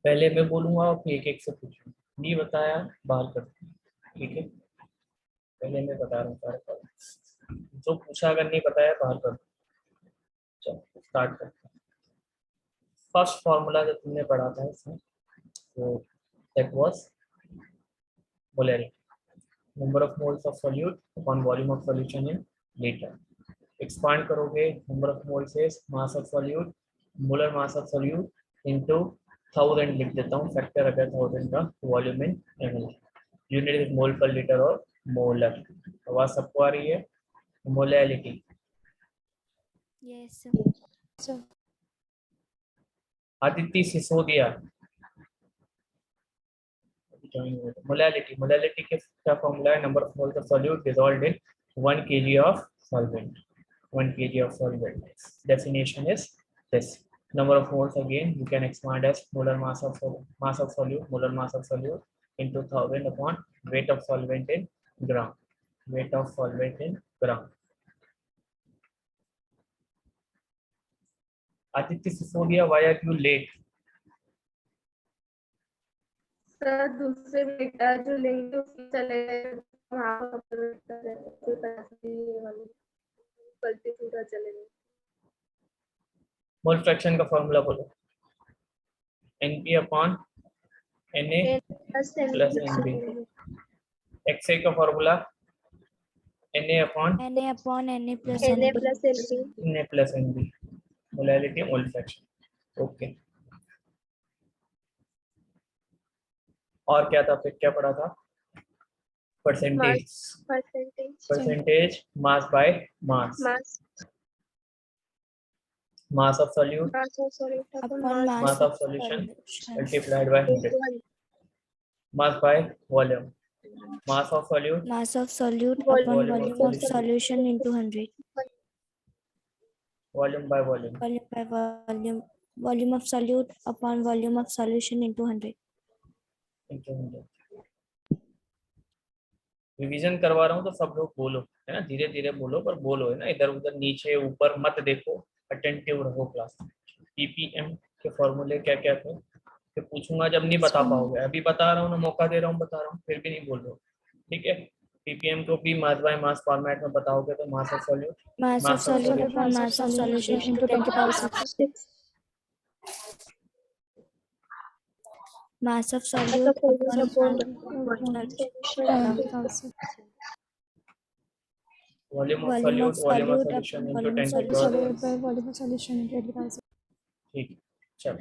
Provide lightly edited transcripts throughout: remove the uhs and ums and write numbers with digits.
पहले मैं बोलूंगा और फिर एक एक से पूछूंगा, नहीं बताया बाहर कर, ठीक है? पहले मैं बता रहा हूँ सारे पर, जो पूछा अगर नहीं बताया बाहर कर। चलो स्टार्ट करते हैं। फर्स्ट फॉर्मूला जो तुमने पढ़ा था इसमें, वो that was molarity, number of moles of solute upon volume of solution in litre. Expand करोगे, number of moles is mass of solute, molar mass of solute into 1000 लिख देता हूँ, फैक्टर अगर 1000 का, volume in ml, unit is mole per litre और molar. आवाज सबको आ रही है? Molality. Yes sir. Aditya Sisodiya, molality, molality के क्या फॉर्मूला है? Number of moles of solute dissolved in 1 kg of solvent, 1 kg of solvent. Definition is this: number of moles, again you can expand as molar mass of solute, molar mass of solute into 1000 upon weight of solvent in gram, weight of solvent in gram. Aditya Sisodia, why are you late? Sir दूसरे बेटा जो लेंगे उसमें चले गए, वहाँ पर गलती पूरा चले गए। मोल फ्रैक्शन का फॉर्मूला बोलो। Np upon Na plus Nb. XA का formula Na upon Na upon Na plus Na Nb. plus Nb। Na plus Nb, molality mole fraction. Okay. और क्या था, फिर क्या पढ़ा था? Percentage, percentage mass by mass, mass of solute Upon mass of solution multiplied by 100, mass by volume, mass of solute mass of solute Volume upon of volume of solution into 100. volume by volume. Volume by volume. Volume of solute upon volume of solution into 100. into 100. Revision करवा रहा हूँ तो सब लोग बोलो, है ना, धीरे धीरे बोलो, पर बोलो, है ना, इधर उधर नीचे ऊपर मत देखो, अटेंटिव रहो क्लास में। पीपीएम के फॉर्मूले क्या क्या थे, फिर पूछूंगा जब नहीं बता पाओगे, अभी बता रहा हूँ ना, मौका दे रहा हूँ, बता रहा हूँ, फिर भी नहीं बोल रहे हो, ठीक है? पीपीएम को भी मास बाय मास फॉर्मेट में बताओगे तो mass of solute, Mass of solute upon mass of solution into 10 to the power 6. Mass of solute upon volume of volume of solute, volume of solute solution upon into volume of 10 to solution. The power, volume of solution 10 ठीक है? चलो,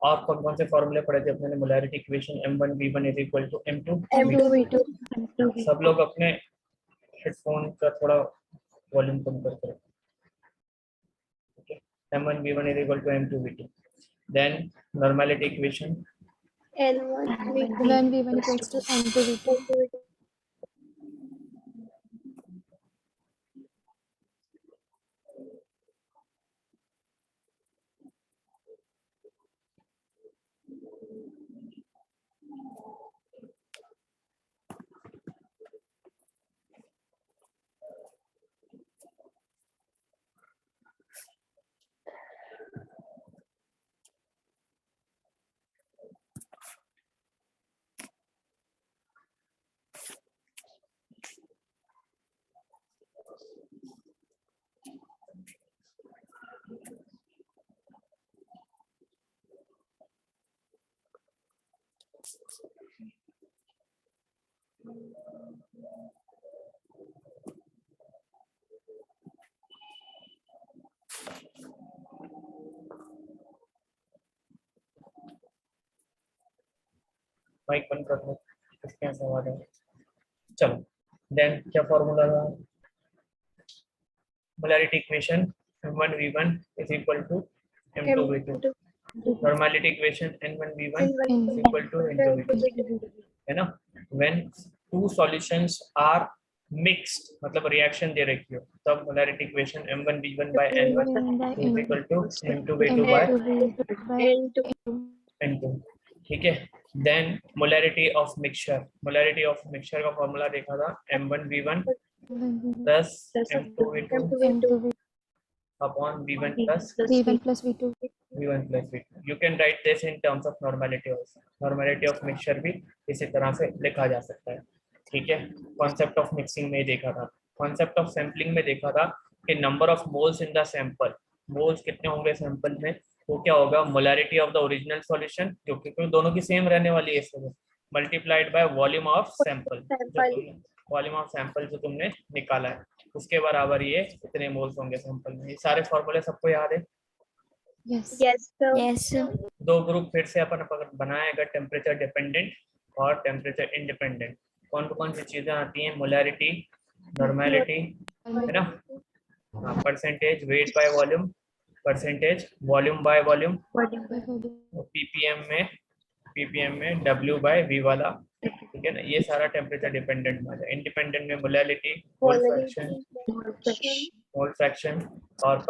और कौन कौन से फॉर्मूले पढ़े थे अपने ने? Molarity equation m1 v1 is equal to m2 v2। सब लोग अपने हेडफोन का थोड़ा वॉल्यूम कम करके रखो, ठीक है? m1 v1 is equal to m2 v2, then normality equation when v1 equals to n2 v2। Mike बंद कर दो, इसके यहाँ से आवाज है। चलो, देन क्या फॉर्मूला था? Molarity equation m1 v1 is equal to m2 v2, normality equation n1 v1 is equal to n2 v2, है ना? When two solutions are mixed, मतलब रिएक्शन दे रखी हो, तब molarity equation m1 v1 by n1 is equal to m2 v2 by n2, ठीक है? Then molarity of mixture, molarity of mixture का फॉर्मूला देखा था, m1 v1 plus m2 v2 upon v1 plus v1 plus v2 V1 plus V2. You can write this in terms of normality also. Normality of mixture भी इसी तरह से लिखा जा सकता है, ठीक है। कॉन्सेप्ट ऑफ मिक्सिंग में देखा था, कॉन्सेप्ट ऑफ सैम्पलिंग में देखा था कि number of moles in the sample, moles कितने होंगे सैंपल में, वो क्या होगा, molarity of the original solution, क्योंकि दोनों की सेम रहने वाली है इसमें, multiplied by volume of sample, volume of sample जो तुमने निकाला है उसके बराबर ये इतने मोल्स होंगे सैंपल में। ये सारे फॉर्मूले सबको याद है? Yes. Yes, sir. Yes. दो ग्रुप फिर से अपन बनाएगा, टेम्परेचर डिपेंडेंट और टेम्परेचर इंडिपेंडेंट। कौन सी चीजें आती हैं, मोलैरिटी, नॉर्मेलिटी, है ना, percentage weight by volume, percentage volume by volume, ppm में डब्ल्यू बाय वी वाला, ठीक है ना। ये सारा टेम्परेचर डिपेंडेंट में है। इंडिपेंडेंट में मोलैरिटी, मोल फ्रैक्शन और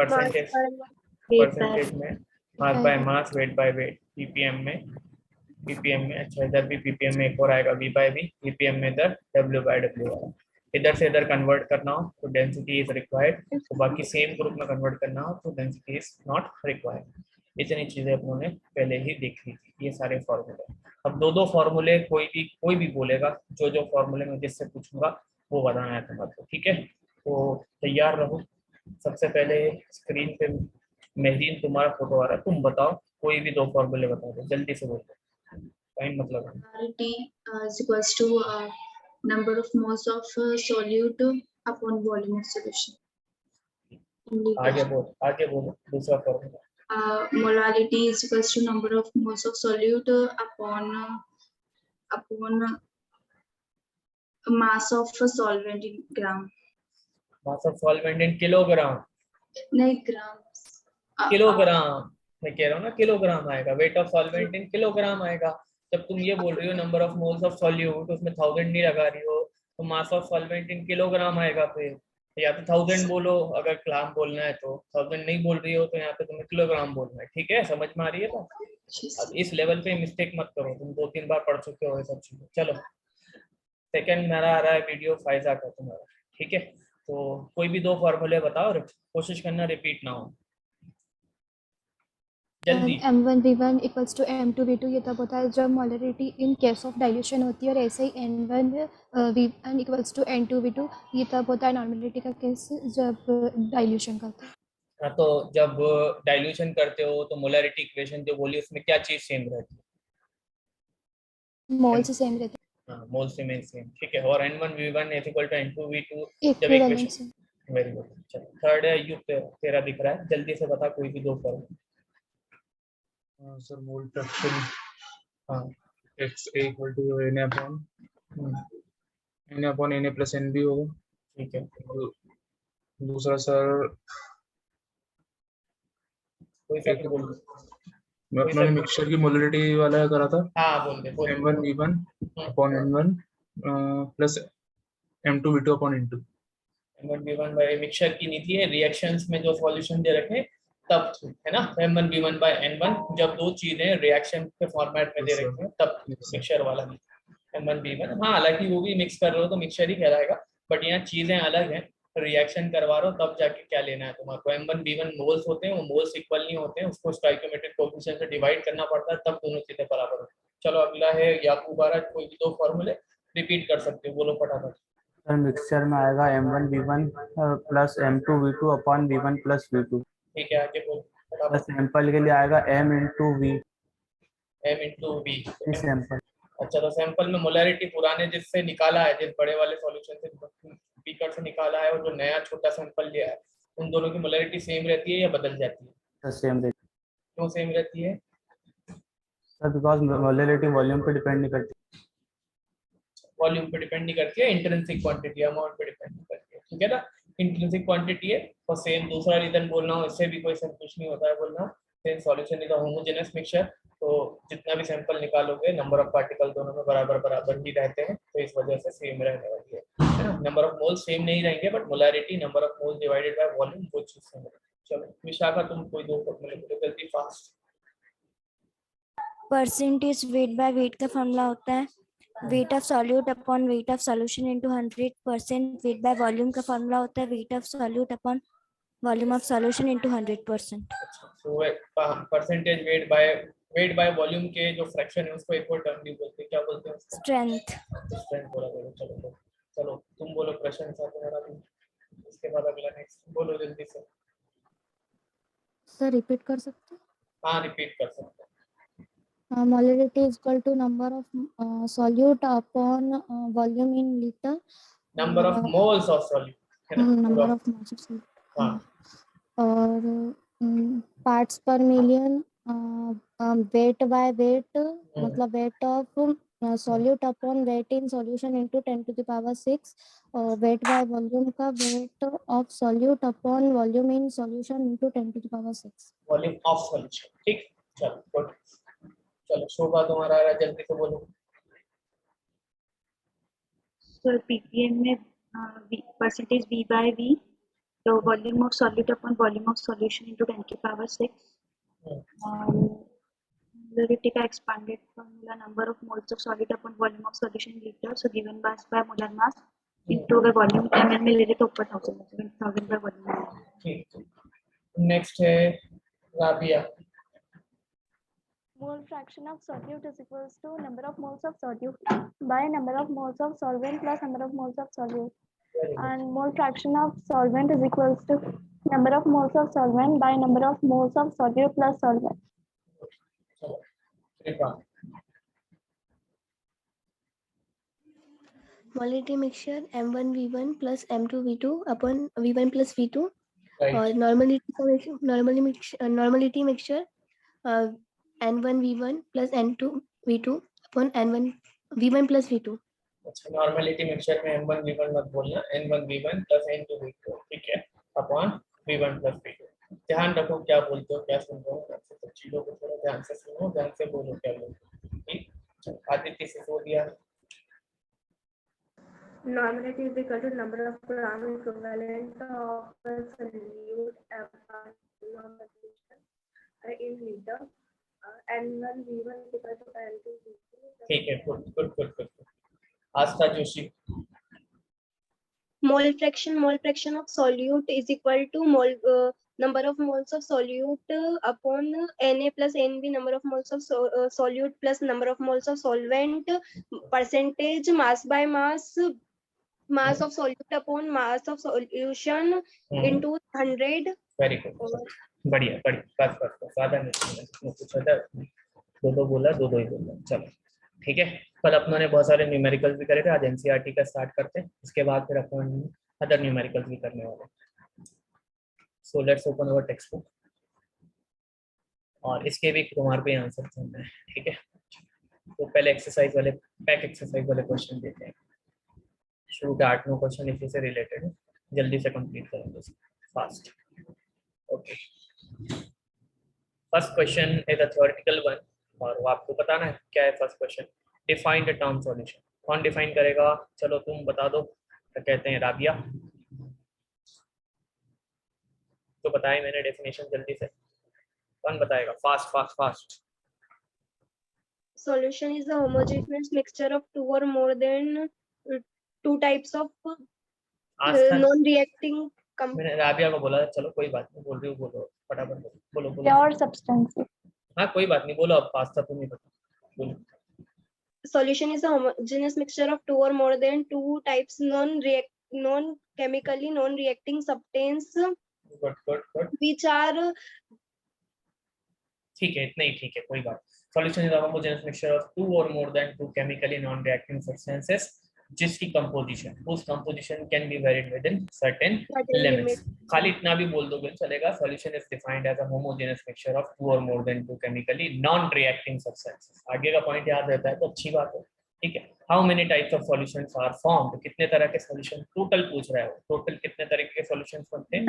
परसेंटेज में mass by mass, weight by weight, ppm में अच्छा इधर भी पीपीएम में एक और आएगा वी बाय वी, पीपीएम में इधर डब्ल्यू बाय डब्ल्यू वाला। इधर से इधर कन्वर्ट करना हो तो डेंसिटी इज रिक्वायर्ड, तो बाकी सेम ग्रुप में कन्वर्ट करना हो तो डेंसिटी इज नॉट रिक्वायर्ड। इतनी चीजें अपनों ने पहले ही देखी थी, ये सारे फॉर्मूले। अब दो फॉर्मूले कोई भी बोलेगा, जो फॉर्मूले में जिससे पूछूंगा वो बताना है तुम्हारे, ठीक है। तो तैयार रहो। सबसे पहले स्क्रीन पे मेहरीन तुम्हारा फोटो आ रहा है, तुम बताओ कोई भी दो फॉर्मूले बता दो, जल्दी से बोलो, टाइम मतलब है। T is equals to number of moles of solute upon volume of solution. आगे बोलो दूसरा formula. Molality is equals to number of moles of solute upon mass of solvent in gram. Mass of solvent in kilogram, नहीं ग्राम, kilogram मैं कह रहा हूँ ना, kilogram आएगा। Wait of solvent in kilogram आएगा। जब तुम ये बोल रही हो number of moles of solute, उसमें 1000 नहीं लगा रही हो, तो mass of solvent in kilogram आएगा। फिर या तो 1000 बोलो, अगर ग्राम बोलना है तो 1000 नहीं बोल रही हो तो यहाँ पे तुम्हें किलोग्राम बोलना है, ठीक है, समझ में आ रही है ना। अब इस लेवल पे मिस्टेक मत करो, तुम 2-3 बार पढ़ चुके हो ये सब चीजें। चलो सेकंड मेरा आ रहा है वीडियो फाइजा का तुम्हारा, ठीक है। तो कोई भी दो फॉर्मूले बताओ, कोशिश करना रिपीट ना हो, जल्दी। M1V1 इक्वल्स टू M2V2 ये तब होता है जब molarity in case of dilution होती है, और ऐसे ही N1V1 इक्वल्स टू N2V2 ये तब होता है नॉर्मेलिटी का केस जब डाइल्यूशन का होता है। हाँ, तो जब डाइल्यूशन करते हो तो मोलरिटी इक्वेशन जो बोली उसमें क्या चीज सेम रहती है? मोल से सेम रहते हाँ, मोल से सेम, ठीक है। और N1V1 is equal to N2V2 हैं, जब इक्विवेलेंट से। Equation, very good. चलो थर्ड है यू, तेरा दिख रहा है, जल्दी से बता कोई भी दो फॉर्मूले। सर मोल फ्रैक्शन हाँ XA equal to Na upon Na plus NB होगा, ठीक है। दूसरा सर कोई सा भी बोल दो। मैं अपना मिक्सचर की मोलरिटी वाला करा था, हाँ बोल दे। M1V1 upon N1 plus M2V2 upon N2। M1V1 by mixture की नहीं थी, रिएक्शंस में जो सॉल्यूशन दे रखे तब थी, है ना। M1V1 बाय N1 जब दो चीजें रिएक्शन के फॉर्मेट में दे रखे हैं तब मिक्सचर वाला नहीं। M1V1 हाँ, हालांकि वो भी मिक्स कर रहे हो तो मिक्सचर ही कहलाएगा, बट यहाँ चीजें अलग हैं, रिएक्शन करवा रहे हो तब जाके क्या लेना है तुम्हारे। M1V1 मोल्स होते हैं, वो मोल्स इक्वल नहीं होते हैं, उसको स्टोइकियोमेट्रिक कोएफिशिएंट से डिवाइड करना पड़ता है, तब दोनों चीजें बराबर होती हैं। चलो अगला है याकूब आरा, कोई भी दो फॉर्मूले रिपीट कर सकते हो, बोलो फटाफट। सर मिक्सचर में आएगा M1V1 plus M2V2 upon V1 plus V2। ठीक है, आगे बोलो फटाफट। सैंपल के लिए आएगा M into V। M into V। Sample. अच्छा, तो सैंपल में मोलरिटी पुराने जिससे निकाला है, जिस बड़े वाले सॉल्यूशन से बीकर से निकाला है, और जो नया छोटा सैंपल लिया है, उन दोनों की मोलरिटी सेम रहती है या बदल जाती है? सर सेम रहती क्यों सेम रहती है? सर बिकॉज मोलरिटी वॉल्यूम पे डिपेंड नहीं करती। वॉल्यूम पे डिपेंड नहीं करती है, इंट्रिंसिक क्वांटिटी अमाउंट पे डिपेंड नहीं करती है, ठीक है ना। इंट्रिंसिक क्वांटिटी है, और सेम दूसरा रीजन बोलना हो, इससे भी कोई कुछ नहीं होता है बोलना। Same solution is a homogeneous mixture, तो जितना भी सैंपल निकालोगे नंबर ऑफ पार्टिकल दोनों में बराबर ही रहते हैं, तो इस वजह से सेम रहने वाली है ना। नंबर ऑफ मोल्स सेम नहीं रहेंगे, but molarity number of moles divided by volume वो चीज सेम रहेगी। चलो विशाखा, तुम कोई दो फॉर्मूले बोलो जल्दी fast. Percentage weight by weight का फॉर्मूला होता है weight of solute upon weight of solution into 100%। Weight by volume का फॉर्मूला होता है weight of solute upon Volume of solution into 100%. So percentage weight by volume के जो fraction है उसको एक और टर्म भी बोलते हैं, क्या बोलते हैं उसको? Strength. स्ट्रेंथ बोला जाएगा। चलो चलो तुम बोलो प्रश्न था तुम्हारा भी, उसके बाद अगला नेक्स्ट बोलो जल्दी से। सर रिपीट कर सकते हैं? हाँ रिपीट कर सकते हैं। Molarity is equal to number of solute upon volume in liter. Number of moles of solute है ना? Number of moles of solute. हाँ और parts per million, weight by weight, मतलब weight of solute upon weight in solution into 10 to the power 6, weight by volume का weight of solute upon volume in solution into 10 to the power 6. Volume of solution. ठीक, चलो good. चलो शोभा तुम्हारा आ रहा है, जल्दी से बोलो। सर पीपीएम में परसेंटेज V by V, तो volume of solute upon volume of solution into 10 की पावर 6। मोलरिटी का expanded formula number of moles of solute upon volume of solution in litre, so given mass by molar mass into the volume ml में ले रहे तो ऊपर 1000 by volume. ठीक, next है Rabia. Mole fraction of solute is equals to number of moles of solute by number of moles of solvent plus number of moles of solute. And mole fraction of solvent is equals to number of moles of solvent by number of moles of solute plus solvent. Molarity mixture M1V1 plus M2V2 upon V1 plus V2, Right. और normality mixture N1V1 plus N2V2 upon V1 plus V2. अच्छा, normality mixture में M1 V1 मत बोलना, N1 V1 plus N2 V2, ठीक है, upon V1 plus V2। ध्यान रखो क्या बोलते हो, क्या सुन रहे हो, सब चीजों को थोड़ा ध्यान से सुनो, ध्यान से बोलो क्या बोलते हो। ठीक, आदित्य से बोल दिया। Normality is equal to number of gram equivalent of the solute in liter. N1 V1 is equal to N2 V2. ठीक है, good. Aastha Joshi. Mole fraction of solute is equal to number of moles of solute upon Na plus Nb, number of moles of solute plus number of moles of solvent, percentage mass by mass of solute upon mass of solution into 100. Very good, बढ़िया, बस ज्यादा नहीं कुछ होता, दो बोला, दो ही बोला। चलो ठीक है, कल अपनों ने बहुत सारे न्यूमेरिकल्स भी करे थे, आज एनसीईआरटी का स्टार्ट करते हैं, इसके बाद फिर अपन अदर न्यूमेरिकल्स भी करने वाले। So let's open our text book, और इसके भी तुम्हारे पे आंसर करना है, ठीक है। तो पहले एक्सरसाइज वाले क्वेश्चन देते हैं। शूट 8-9 क्वेश्चन इसी से रिलेटेड है, जल्दी से कंप्लीट करेंगे fast. Okay, first question is a theoretical one, और वो आपको बताना है क्या है first question. Define the term solution. कौन डिफाइन करेगा? चलो तुम बता दो, क्या कहते हैं राबिया? तो बताए मैंने डेफिनेशन, जल्दी से कौन बताएगा? Fast. Solution is a homogeneous mixture of two or more than two types of non-reacting. मैंने राबिया को बोला, चलो कोई बात नहीं, बोल रही हूँ, बोलो फटाफट बोलो। Pure substances. हाँ कोई बात नहीं, बोलो, अब फास्ट था, तुम्हें पता, बोलो। Solution is a homogeneous mixture of two or more than two types non-chemically non-reacting substance. Good. Which are. ठीक है, इतना ही ठीक है, कोई बात। Solution is a homogeneous mixture of two or more than two chemically non-reacting substances, जिसकी composition, उस composition can be varied within certain limits. खाली इतना भी बोल दोगे चलेगा। Solution is defined as a homogeneous mixture of two or more than two chemically non reacting substances. आगे का पॉइंट याद रहता है तो अच्छी बात है, ठीक है। How many types of solutions are formed? कितने तरह के सॉल्यूशन टोटल पूछ रहा है, टोटल कितने तरह के सॉल्यूशंस बनते हैं?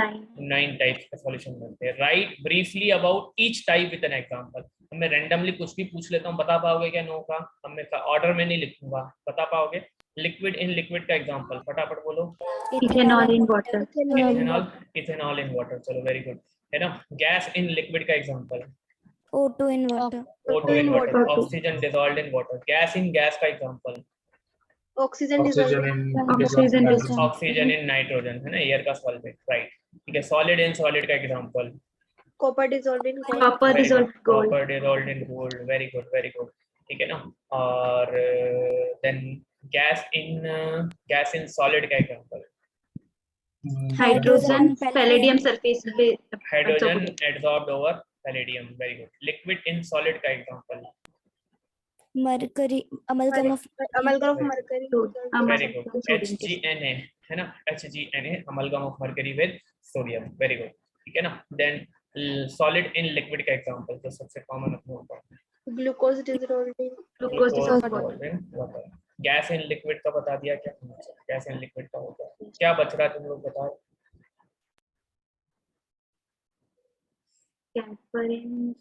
9 टाइप्स के सॉल्यूशन बनते हैं। Right briefly about each type with an example. मैं रैंडमली कुछ भी पूछ लेता हूँ, बता पाओगे क्या? नो का मैं ऑर्डर में नहीं लिखूंगा, बता पाओगे? लिक्विड इन लिक्विड का एग्जांपल फटाफट बोलो। Ethanol in water. Ethanol in water, चलो वेरी गुड, है ना। गैस इन लिक्विड का example O2 in water. O2 in water. Oxygen dissolved in water. Gas in gas का एग्जांपल Oxygen in नाइट्रोजन, है ना, एयर का सॉल्वेंट, राइट। ठीक है, सॉलिड इन सॉलिड का example, Copper dissolved in gold. Copper dissolved gold. Copper dissolved in gold, very good very good, ठीक है ना। और देन गैस इन सॉलिड का example, Hydrogen, palladium surface. Hydrogen adsorbed over palladium, very good. Liquid in solid का example, mercury, amalgam of Amalgam of mercury. Very good, HGNA है ना, HGNA amalgam of mercury with sodium, very good, ठीक है ना। Then solid in liquid का example तो सबसे common अपने होता है Glucose dissolved in. Glucose dissolved in water. Gas in liquid का बता दिया, क्या गैस इन लिक्विड का होता है, क्या बच रहा है तुम लोग बताओ। camphor in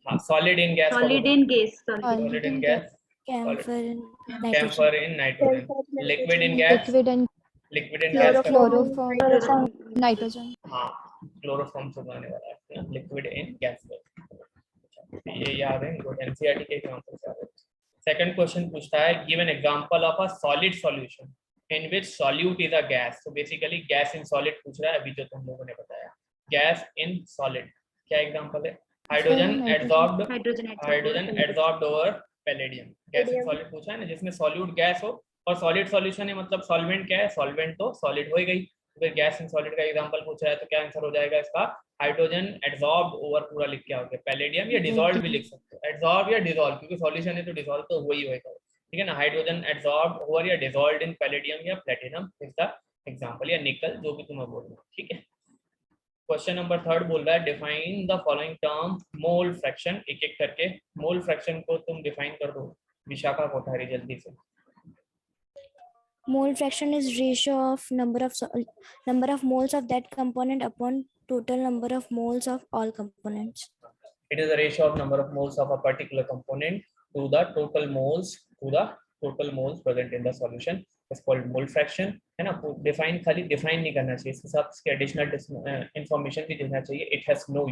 हाँ, solid in gas, solid in gas. Solid in gas, camphor and camphor nitrogen, in nitrogen, liquid in gas, Liquid and liquid in gas, chloroform, nitrogen. हाँ क्लोरोफॉर्म से बनाने वाला है, लिक्विड इन गैस। ये याद है, good, NCERT के example याद है। सेकंड क्वेश्चन पूछता है, give an example of a solid solution in which solute is a gas. तो बेसिकली गैस इन सॉलिड पूछ रहा है, अभी जो तुम लोगों ने बताया, गैस इन सॉलिड क्या एग्जांपल है, hydrogen adsorbed, hydrogen adsorbed over palladium. Gas in solid पूछा है ना, जिसमें सॉल्यूट गैस हो और सॉलिड सॉल्यूशन है, मतलब सॉल्वेंट क्या है, सॉल्वेंट तो सॉलिड हो ही गई। फिर गैस इन सॉलिड का एग्जांपल पूछा है तो क्या आंसर हो जाएगा इसका, हाइड्रोजन एडसॉर्ब्ड ओवर, पूरा लिख के आओगे, पैलेडियम, या डिसॉल्व भी लिख सकते हो, एडसॉर्ब या डिसॉल्व, क्योंकि सॉल्यूशन है तो डिसॉल्व तो हुआ ही होगा, ठीक है ना। हाइड्रोजन एडसॉर्ब्ड ओवर या डिसॉल्व्ड इन पैलेडियम या प्लेटिनम इज द एग्जांपल, या निकल, जो भी तुम्हें बोलना, ठीक है। क्वेश्चन नंबर थर्ड बोल रहा है, define the following term mole fraction, एक एक करके मोल फ्रैक्शन को तुम डिफाइन कर दो, विशाखा कोठारी जल्दी से। mole fraction is ratio of number of moles of that component upon total number of moles of all components. It is the ratio of number of moles of a particular component to the total moles present in the solution. It's called mole fraction, है ना। Define खाली define नहीं करना चाहिए, इसके साथ इसके additional information भी देना चाहिए। इट हैज नो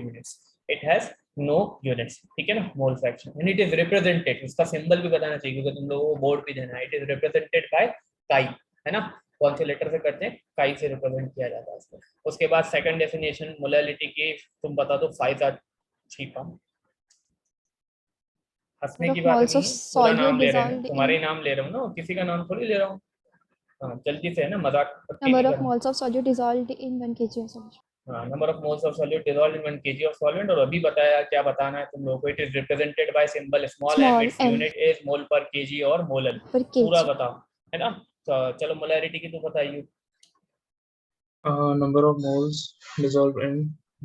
यूनिट्स, ठीक है ना, mole fraction. And it is represented, इसका सिंबल भी बताना चाहिए क्योंकि तुम लोगों को बोर्ड पे देना है। इट इज रिप्रेजेंटेड बाय काई, है ना, कौन से लेटर से करते हैं, काई से रिप्रेजेंट किया जाता है इसको। उसके बाद सेकंड डेफिनेशन मोलैलिटी की तुम बता दो, फाइजा छिपा, हंसने की बात नहीं, पूरा नाम ले रहे हैं, तुम्हारे नाम ले रहा हूँ ना, किसी का नाम थोड़ी ले रहा हूँ। हाँ जल्दी से, है ना, मजाक। Number of moles of solute dissolved in 1 kg of solution. हाँ, number of moles of solute dissolved in 1 kg of solvent. और अभी बताया क्या बताना है तुम लोगों को, it is represented by symbol small m, its unit is mole पर केजी और मोलल, पूरा बताओ, है ना। तो चलो मोलैरिटी की तो बताइए। Number of moles dissolved in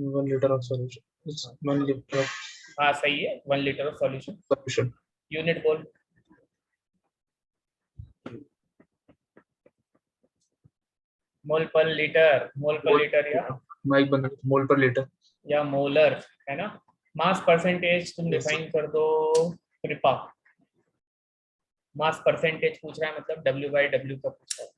1 liter of solution, it's 1 liter of हाँ सही है, 1 liter ऑफ सॉल्यूशन। यूनिट बोल, मोल पर लीटर या माइक बना, मोल पर लीटर या मोलर, है ना। मास परसेंटेज तुम डिफाइन कर दो, कृपा। मास परसेंटेज पूछ रहा है, मतलब W/W का पूछ रहा है।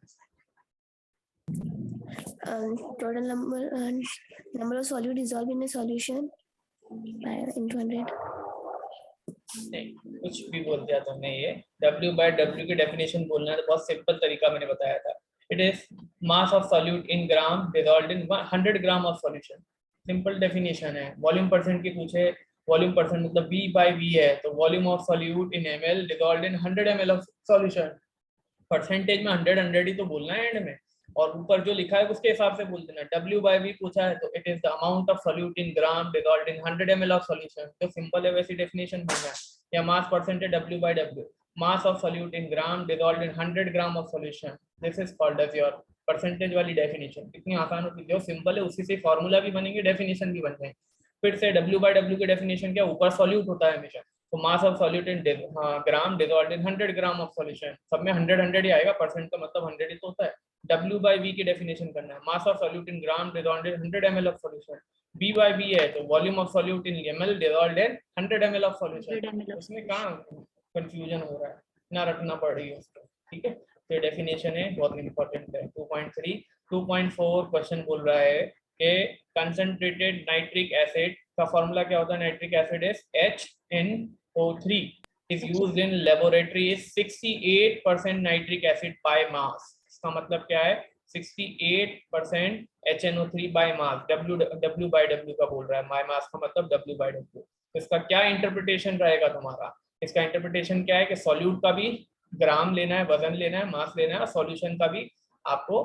total number of solute dissolved in a solution into 100. नहीं, कुछ भी बोल दिया तुमने। ये W/W की डेफिनेशन बोलना है तो बहुत सिंपल तरीका मैंने बताया था। It is mass of solute in gram dissolved in 100 gram of solution, simple definition है। वॉल्यूम परसेंट की पूछे, वॉल्यूम परसेंट मतलब V/V है, तो volume of solute in ml dissolved in 100 ml of solution. Percentage में 100 ही तो बोलना है एंड में, और ऊपर जो लिखा है उसके हिसाब से बोल देना। W/V पूछा है तो it is the amount of solute in gram dissolved in 100 ml of solution, तो सिंपल है, वैसी डेफिनेशन बोलना है। या mass percentage W/W, mass of solute in gram dissolved in 100 gram of solution, this is called as your percentage वाली definition. कितनी आसान होती है, जो सिंपल है उसी से फॉर्मूला भी बनेंगे, डेफिनेशन भी बन जाएंगे। फिर से W/W की डेफिनेशन क्या, ऊपर सॉल्यूट होता है हमेशा, तो mass of solute in gram dissolved in 100 gram of solution, सब में 100 ही आएगा, परसेंट का मतलब 100 ही तो होता है। W/V की डेफिनेशन करना है, मास of solute in gram dissolved in 100 ml of solution. V/V है तो volume of solute in ml dissolved in 100 ml of solution. उसमें कहाँ कंफ्यूजन हो रहा है, ना रटना पड़ रही है उसको, ठीक है। तो डेफिनेशन है, बहुत इंपॉर्टेंट है। 2.3 2.4 क्वेश्चन बोल रहा है कि कंसंट्रेटेड नाइट्रिक एसिड का फॉर्मूला क्या होता है, nitric acid is HNO3 is used in laboratory is 68% nitric acid by mass। इसका मतलब क्या है, 68% HNO3 by mass, W by W का बोल रहा है, बाय मास का मतलब W बाय W। तो इसका क्या इंटरप्रिटेशन रहेगा तुम्हारा? इसका इंटरप्रिटेशन क्या है कि सॉल्यूट का भी ग्राम लेना है, वजन लेना है, मास लेना है, और सॉल्यूशन का भी आपको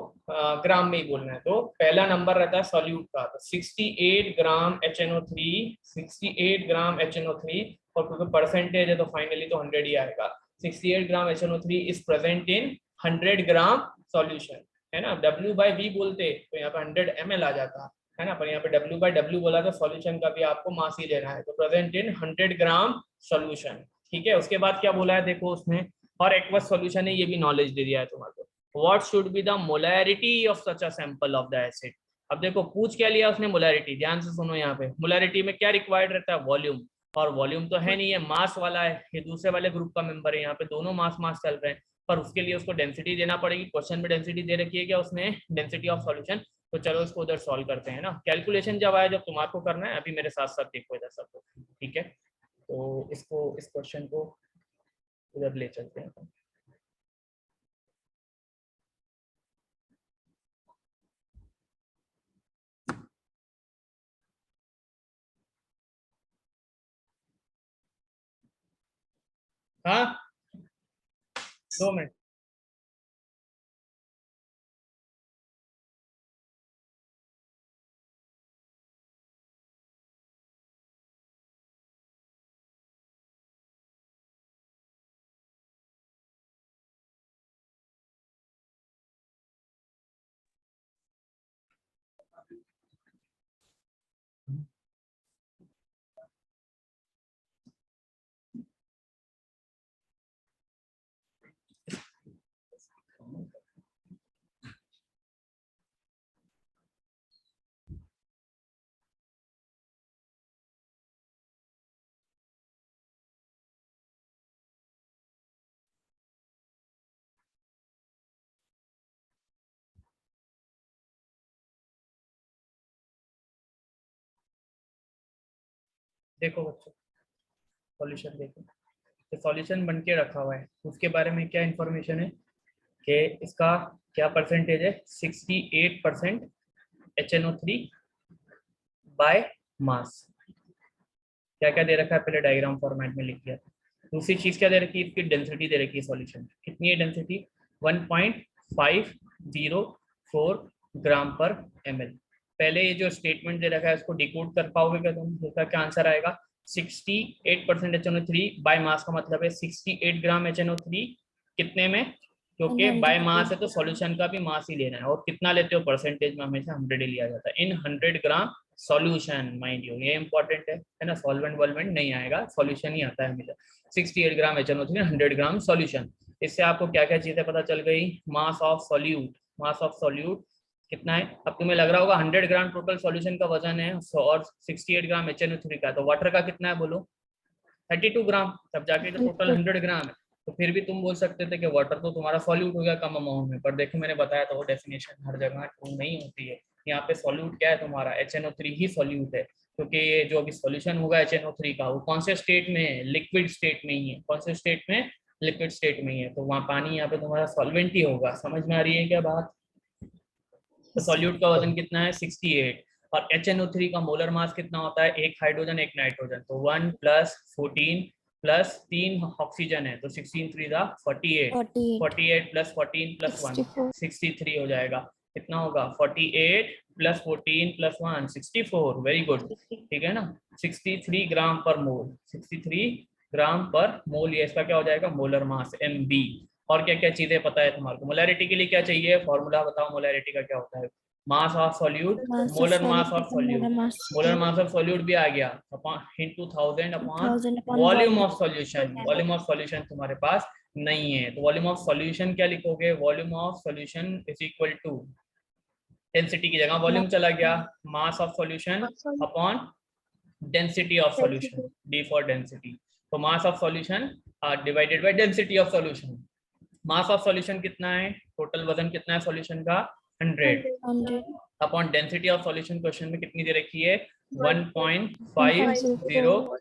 ग्राम में ही बोलना है। तो पहला नंबर रहता है सॉल्यूट का, तो 68 ग्राम HNO3, 68 ग्राम HNO3, और क्योंकि परसेंटेज है तो फाइनली तो 100 ही आएगा। 68 ग्राम HNO3 is present in 100 gram solution, है ना। W बाय V बोलते तो यहाँ पे 100 ml आ जाता है ना, पर यहाँ पे W बाय W बोला तो सॉल्यूशन का भी आपको मास ही लेना है, तो प्रेजेंट इन 100 ग्राम सॉल्यूशन, ठीक है। उसके बाद क्या बोला है देखो उसमें, और एक्वस सॉल्यूशन है, ये भी नॉलेज दे दिया है तुम्हारे। What should be the molarity of such a sample of the acid? अब देखो पूछ क्या लिया उसने, मोलैरिटी। ध्यान से सुनो, यहाँ पे मोलैरिटी में क्या रिक्वायर्ड रहता है, वॉल्यूम, और वॉल्यूम तो है नहीं है, मास वाला है, ये दूसरे वाले ग्रुप का मेंबर है, यहाँ पे दोनों मास मास चल रहे हैं, पर उसके लिए उसको डेंसिटी देना पड़ेगी। क्वेश्चन में डेंसिटी दे रखी है क्या उसने, डेंसिटी ऑफ सॉल्यूशन। तो चलो इसको उधर सॉल्व करते हैं ना, कैलकुलेशन जब आए, जब तुम्हारे को करना है, अभी मेरे साथ साथ देखो इधर सबको, ठीक है। तो इसको, इस क्वेश्चन को उधर ले चलते हैं। हाँ 2 मिनट। देखो बच्चों सॉल्यूशन देखो, तो सॉल्यूशन बन के रखा हुआ है, उसके बारे में क्या इंफॉर्मेशन है कि इसका क्या परसेंटेज है, 68% HNO3 बाय मास। क्या क्या दे रखा है पहले डायग्राम फॉर्मेट में लिख दिया। दूसरी चीज क्या दे रखी है, इसकी डेंसिटी दे रखी है सॉल्यूशन, कितनी है डेंसिटी, 1.504 ग्राम पर ml। पहले ये जो स्टेटमेंट दे रखा है इसको डिकोड कर पाओगे क्या तुम, इसका क्या आंसर आएगा, 68% HNO3 बाय मास का मतलब है 68 ग्राम HNO3 कितने में, क्योंकि बाय मास है तो सॉल्यूशन का भी मास ही लेना है, और कितना लेते हो परसेंटेज में हमेशा 100 ही लिया जाता है, इन 100 ग्राम सॉल्यूशन, माइंड यू ये इंपॉर्टेंट है ना। सॉल्वेंट वॉल्वेंट नहीं आएगा, सॉल्यूशन ही आता है हमेशा। 68 ग्राम HNO3 100 ग्राम सॉल्यूशन। इससे आपको क्या क्या चीजें पता चल गई, मास of solute, mass of solute कितना है। अब तुम्हें लग रहा होगा 100 ग्राम टोटल सॉल्यूशन का वजन है और 68 ग्राम HNO3 का, तो वाटर का कितना है बोलो, 32 ग्राम, तब जाके तो टोटल 100 ग्राम है। तो फिर भी तुम बोल सकते थे कि वाटर तो तुम्हारा सॉल्यूट हो गया कम अमाउंट में, पर देखो मैंने बताया था वो डेफिनेशन हर जगह ट्रू नहीं होती है। यहाँ पे सॉल्यूट क्या है तुम्हारा, HNO3 ही सॉल्यूट है, क्योंकि ये जो अभी सॉल्यूशन होगा HNO3 का वो कौन से स्टेट में है, लिक्विड स्टेट में ही है। कौन से स्टेट में, लिक्विड स्टेट में ही है, तो वहाँ पानी यहाँ पे तुम्हारा सॉल्वेंट ही होगा। समझ में आ रही है क्या बात। तो सॉल्यूट का वजन कितना है 68, और HNO3 का मोलर मास कितना होता है, एक हाइड्रोजन एक नाइट्रोजन, तो 1 + 14 प्लस 3 ऑक्सीजन है, तो 16 3 दा 48, 48 + 14 + 1 63 हो जाएगा। कितना होगा 48 + 14 + 1 64, वेरी गुड, ठीक है ना। 63 ग्राम पर मोल, 63 ग्राम पर मोल, ये इसका क्या हो जाएगा मोलर मास MB। और क्या क्या चीजें पता है तुम्हारे को, मोलैरिटी के लिए क्या चाहिए, फॉर्मूला बताओ मोलैरिटी का क्या होता है, मास of solute, molar mass of solute, molar mass of solute भी आ गया into 1000 upon volume of solution. Volume of solution तुम्हारे पास नहीं है, तो वॉल्यूम ऑफ सॉल्यूशन क्या लिखोगे, volume of solution is equal to, density की जगह वॉल्यूम चला गया, mass of solution upon density of solution, D for density. तो mass of solution divided by density of solution. Mass of solution कितना है, total वजन कितना है सॉल्यूशन का 100 upon density of solution question में कितनी दे रखी है 1.504,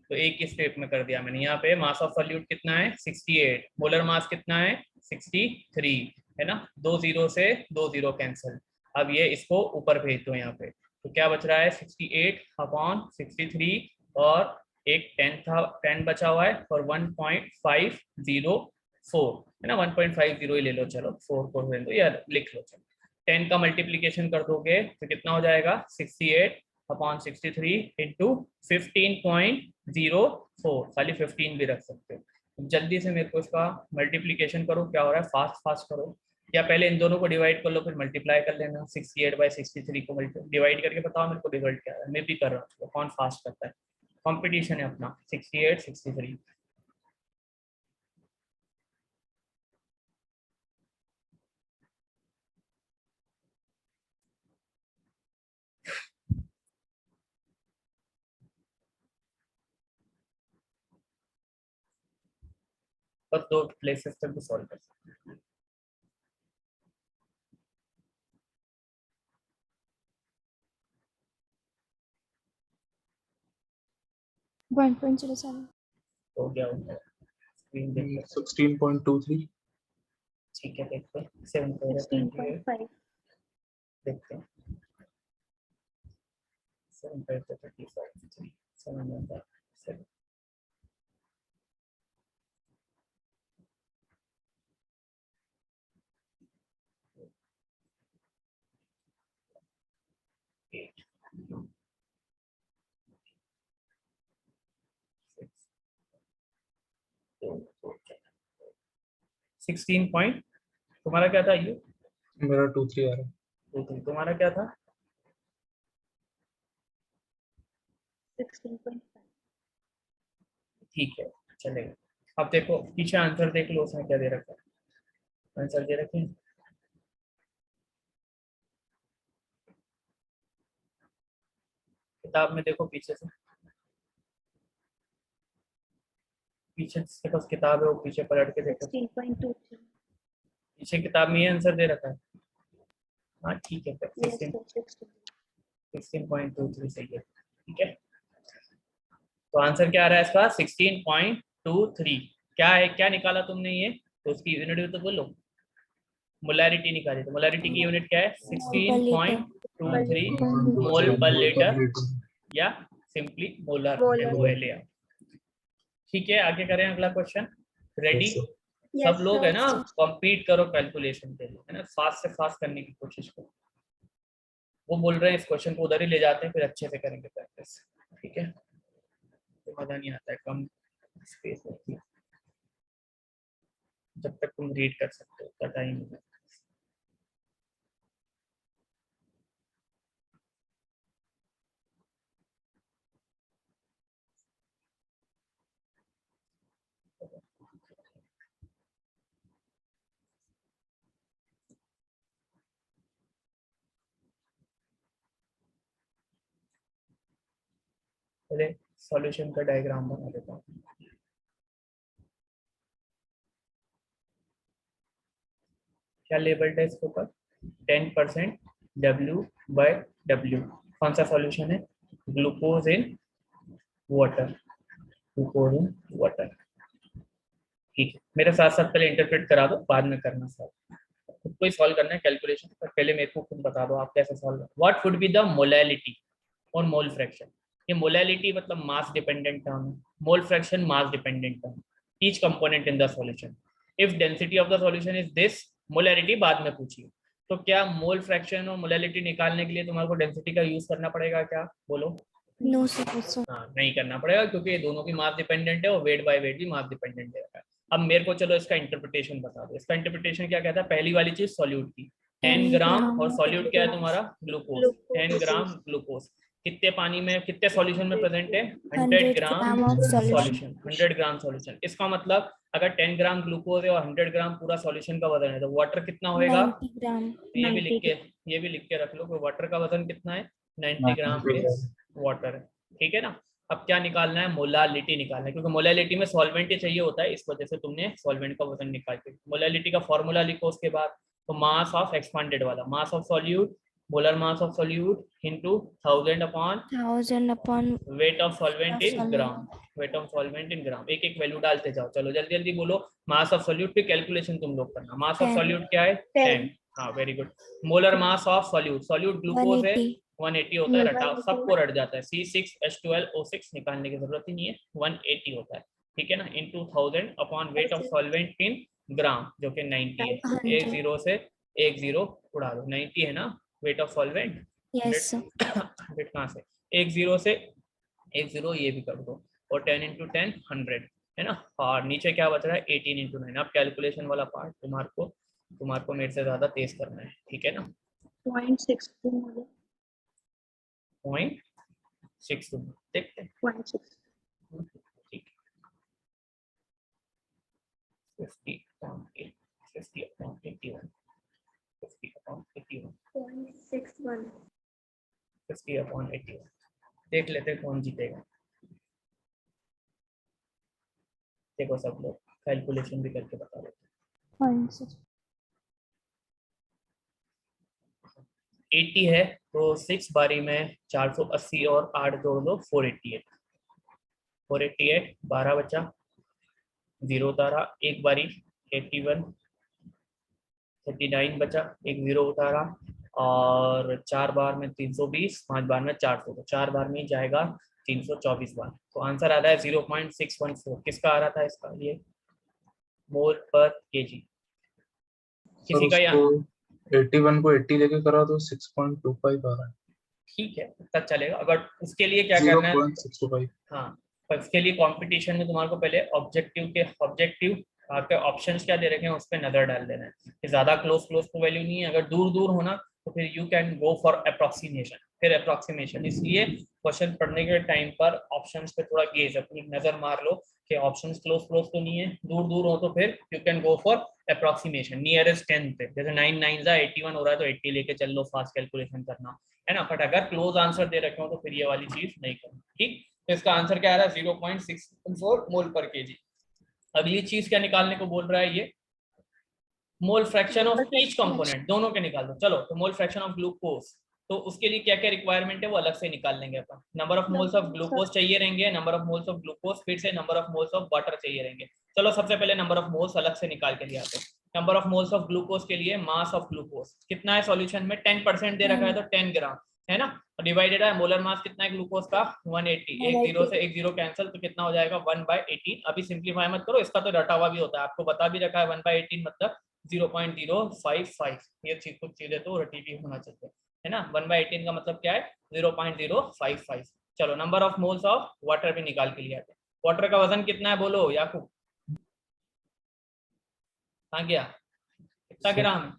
तो एक ही स्टेप में कर दिया मैंने। यहाँ पे मास ऑफ सॉल्यूट कितना है 68, मोलर मास कितना है 63, है ना, 2 0 से 2 0 कैंसिल। अब ये इसको ऊपर भेज दो यहाँ पे, तो क्या बच रहा है 68/63 और एक 10 था, 10 बचा हुआ है और 1.504 है ना, 1.50 ही ले लो, चलो 4 को रहने दो या लिख लो, चलो 10 का मल्टीप्लीकेशन कर दोगे तो कितना हो जाएगा 68/63 इंटू 15.04, खाली 15 भी रख सकते हो। जल्दी से मेरे को इसका मल्टीप्लीकेशन करो, क्या हो रहा है, फास्ट फास्ट करो, या पहले इन दोनों को डिवाइड कर लो फिर मल्टीप्लाई कर लेना। 68/63 को डिवाइड करके बताओ मेरे को रिजल्ट क्या है, मैं भी कर रहा हूँ, कौन फास्ट करता है, कंपटीशन है अपना। 68 63 बस 2 प्लेसेस तक भी सॉल्व कर सकते हैं। 1.07. हो गया स्क्रीन देख लो। 16.23. ठीक है, देखते हैं 7.28 देखते हैं 7.35 7 16 पॉइंट, तुम्हारा क्या था ये? मेरा 2-3 आ रहा है। 2-3, तुम्हारा क्या था? 16.5। ठीक है, चलेगा। अब देखो पीछे आंसर देख लो, उसमें क्या दे रखा है, आंसर दे रखे हैं। किताब में देखो पीछे से, पीछे जिसके पास किताब है वो पीछे पलट के देखो, 16.23। पीछे किताब में ये आंसर दे रखा है। हाँ ठीक है, 16.23 सही है, ठीक है। तो आंसर क्या आ रहा है इसका 16.23। क्या है, क्या निकाला तुमने ये, तो उसकी यूनिट तो बोलो, मोलैरिटी निकाली, तो मोलैरिटी की यूनिट क्या है 16.23 मोल पर लीटर या सिंपली मोलर, MOL। ठीक है, आगे करें अगला क्वेश्चन। रेडी सब लोग है ना, कॉम्पीट करो कैलकुलेशन के लिए, है ना, फास्ट से फास्ट करने की कोशिश करो। वो बोल रहे हैं इस क्वेश्चन को उधर ही ले जाते हैं, फिर अच्छे से करेंगे प्रैक्टिस, ठीक है, तो मजा नहीं आता है, कम स्पेस होती है, जब तक तुम रीड कर सकते हो उतना टाइम नहीं। पहले सॉल्यूशन का डायग्राम बना देता हूँ। क्या लेबल्ड है इसके ऊपर 10% W/W, कौन सा सॉल्यूशन है, glucose in water, glucose in water. ठीक है, मेरे साथ साथ पहले इंटरप्रेट करा दो, बाद में करना सॉल्व, खुद को ही सॉल्व करना है कैलकुलेशन, पर पहले मेरे को खुद बता दो आप कैसे solve. What would be the molality और मोल फ्रैक्शन। ये मोलैलिटी मतलब मास डिपेंडेंट टर्म है, mole fraction mass dependent term, each component in the solution. If density of the solution is this, molarity बाद में पूछिए। तो क्या मोल फ्रैक्शन और मोलैलिटी निकालने के लिए तुम्हारे को डेंसिटी का यूज करना पड़ेगा क्या, बोलो? No sir. हाँ, नहीं करना पड़ेगा, क्योंकि ये दोनों की मास डिपेंडेंट है और वेट बाय वेट भी मास डिपेंडेंट है। अब मेरे को चलो इसका इंटरप्रिटेशन बता दो। इसका इंटरप्रिटेशन क्या कहता है, पहली वाली चीज सॉल्यूट की 10 ग्राम और सॉल्यूट क्या है तुम्हारा ग्लूकोज, 10 ग्राम ग्लूकोज कितने पानी में, कितने सॉल्यूशन में प्रेजेंट है, 100 ग्राम सॉल्यूशन, 100 ग्राम सॉल्यूशन। इसका मतलब अगर 10 ग्राम ग्लूकोज है और 100 ग्राम पूरा सॉल्यूशन का वजन है, तो वाटर कितना होएगा 90 ग्राम। ये भी लिख के रख लो कि वाटर का वजन कितना है 90 ग्राम वाटर है, ठीक है ना। अब क्या निकालना है, मोलालिटी निकालना है, क्योंकि मोलालिटी में सॉल्वेंट ही चाहिए होता है, इस वजह से तुमने सॉल्वेंट का वजन निकाल के मोलालिटी का फॉर्मूला लिखो। उसके बाद तो मास ऑफ एक्सपांडेड वाला, mass of solute molar mass of solute into 1000 अपॉन 1000 upon weight of solvent of in solvent. Gram, weight of solvent in gram. एक एक वैल्यू डालते जाओ। चलो जल्दी जल्दी बोलो। मास ऑफ सॉल्यूट, फिर कैलकुलेशन तुम लोग करना। Mass of 10. सॉल्यूट क्या है? 10। हाँ very good. Molar mass of solute, solute glucose है 180. 180 होता है, रटा सबको रट जाता है। C6H12O6 निकालने की जरूरत ही नहीं है, 180 होता है, ठीक है ना, into 1000 upon weight of solvent in gram जो कि 90 है। एक 100. जीरो से एक जीरो उड़ा दो, 90 है ना weight of solvent. Yes, sir. Weight कहाँ से? एक जीरो से एक जीरो ये भी कर दो, और 10 इंटू 10 100 है ना। और नीचे क्या बच रहा है? 18 इंटू 9। अब कैलकुलेशन वाला पार्ट तुम्हारे को मेरे से ज्यादा तेज करना है, ठीक है ना। 0.62 मोलर। 0.62 देखते हैं। 0.6 ठीक है। 50 upon 81 50 upon 81 0.61 50 upon 81। देख लेते हैं कौन जीतेगा। देखो सब लोग कैलकुलेशन भी करके बता देते हैं। 80 है तो 6 बारी में 480 और 8 जोड़ दो 488। 488 12 बचा, 0 उतारा एक बारी, 81 39 बचा, एक 0 उतारा, और 4 बार में 320, 5 बार में 400, तो 4 बार में ही जाएगा 324 बार। तो आंसर आ रहा है 0.614। किसका आ रहा था इसका? ये मोल पर केजी। किसी का यहाँ 81 को 80 लेके करा तो 6.25 आ रहा है। ठीक है, तब चलेगा। अगर उसके लिए क्या करना है? 0.625। हाँ, पर इसके लिए कंपटीशन में तुम्हारे को पहले ऑब्जेक्टिव आपके ऑप्शंस क्या दे रखे हैं उस पर नजर डाल देना है कि ज्यादा क्लोज तो वैल्यू नहीं है। अगर दूर दूर होना तो फिर you can go for approximation. फिर अप्रोक्सीमेशन, इसलिए क्वेश्चन पढ़ने के टाइम पर ऑप्शंस पे थोड़ा गेज अपनी नजर मार लो कि ऑप्शंस क्लोज तो नहीं है, दूर दूर हो तो फिर you can go for approximation nearest 10 पे। जैसे 9 9 जा 81 हो रहा है तो 80 लेके चल लो, फास्ट कैलकुलेशन करना है ना। बट अगर क्लोज आंसर दे रखे हो तो फिर ये वाली चीज नहीं करना, ठीक। तो इसका आंसर क्या आ रहा है? 0.614 मोल पर केजी। अगली चीज क्या निकालने को बोल रहा है ये? Mole fraction of each component, दोनों के निकाल दो। चलो, तो मोल फ्रैक्शन ऑफ ग्लूकोज, तो उसके लिए क्या क्या रिक्वायरमेंट है वो अलग से निकाल लेंगे अपन। Number of moles of glucose चाहिए रहेंगे, number of moles of glucose, फिर से number of moles of water चाहिए रहेंगे। चलो सबसे पहले नंबर ऑफ मोल्स अलग से निकाल के लिए आते हैं। Number of moles of glucose के लिए मास ऑफ ग्लूकोज कितना है सॉल्यूशन में? 10% दे रखा है तो 10 ग्राम है ना, डिवाइडेड है मोलर मास कितना है ग्लूकोज का? 180। एक जीरो से एक जीरो कैंसिल, तो कितना हो जाएगा? 1/18। अभी सिंप्लीफाई मत करो, इसका तो रटा हुआ भी होता है, आपको बता भी रखा है 1/18 मतलब 0.055। ये चीज कुछ चीजें तो रटी भी होना चाहिए है ना। 1/18 का मतलब क्या है? 0.055। चलो number of moles of water भी निकाल के लिए आते हैं। वाटर का वजन कितना है बोलो याकूब? कहाँ गया? कितना ग्राम है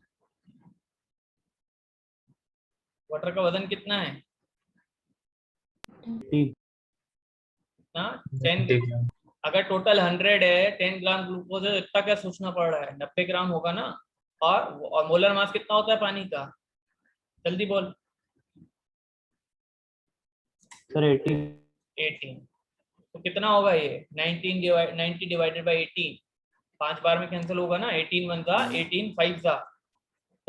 वाटर का वजन? कितना है? कितना? 10। अगर टोटल 100 है, 10 ग्राम ग्लूकोज है, इतना क्या सोचना पड़ रहा है? 90 ग्राम होगा ना। और मोलर मास कितना होता है पानी का? जल्दी बोल। सर 18। तो कितना होगा ये? 90 डिवाइडेड बाई 18। 5 बार में कैंसिल होगा ना। 18 1 जा 18 5 जा,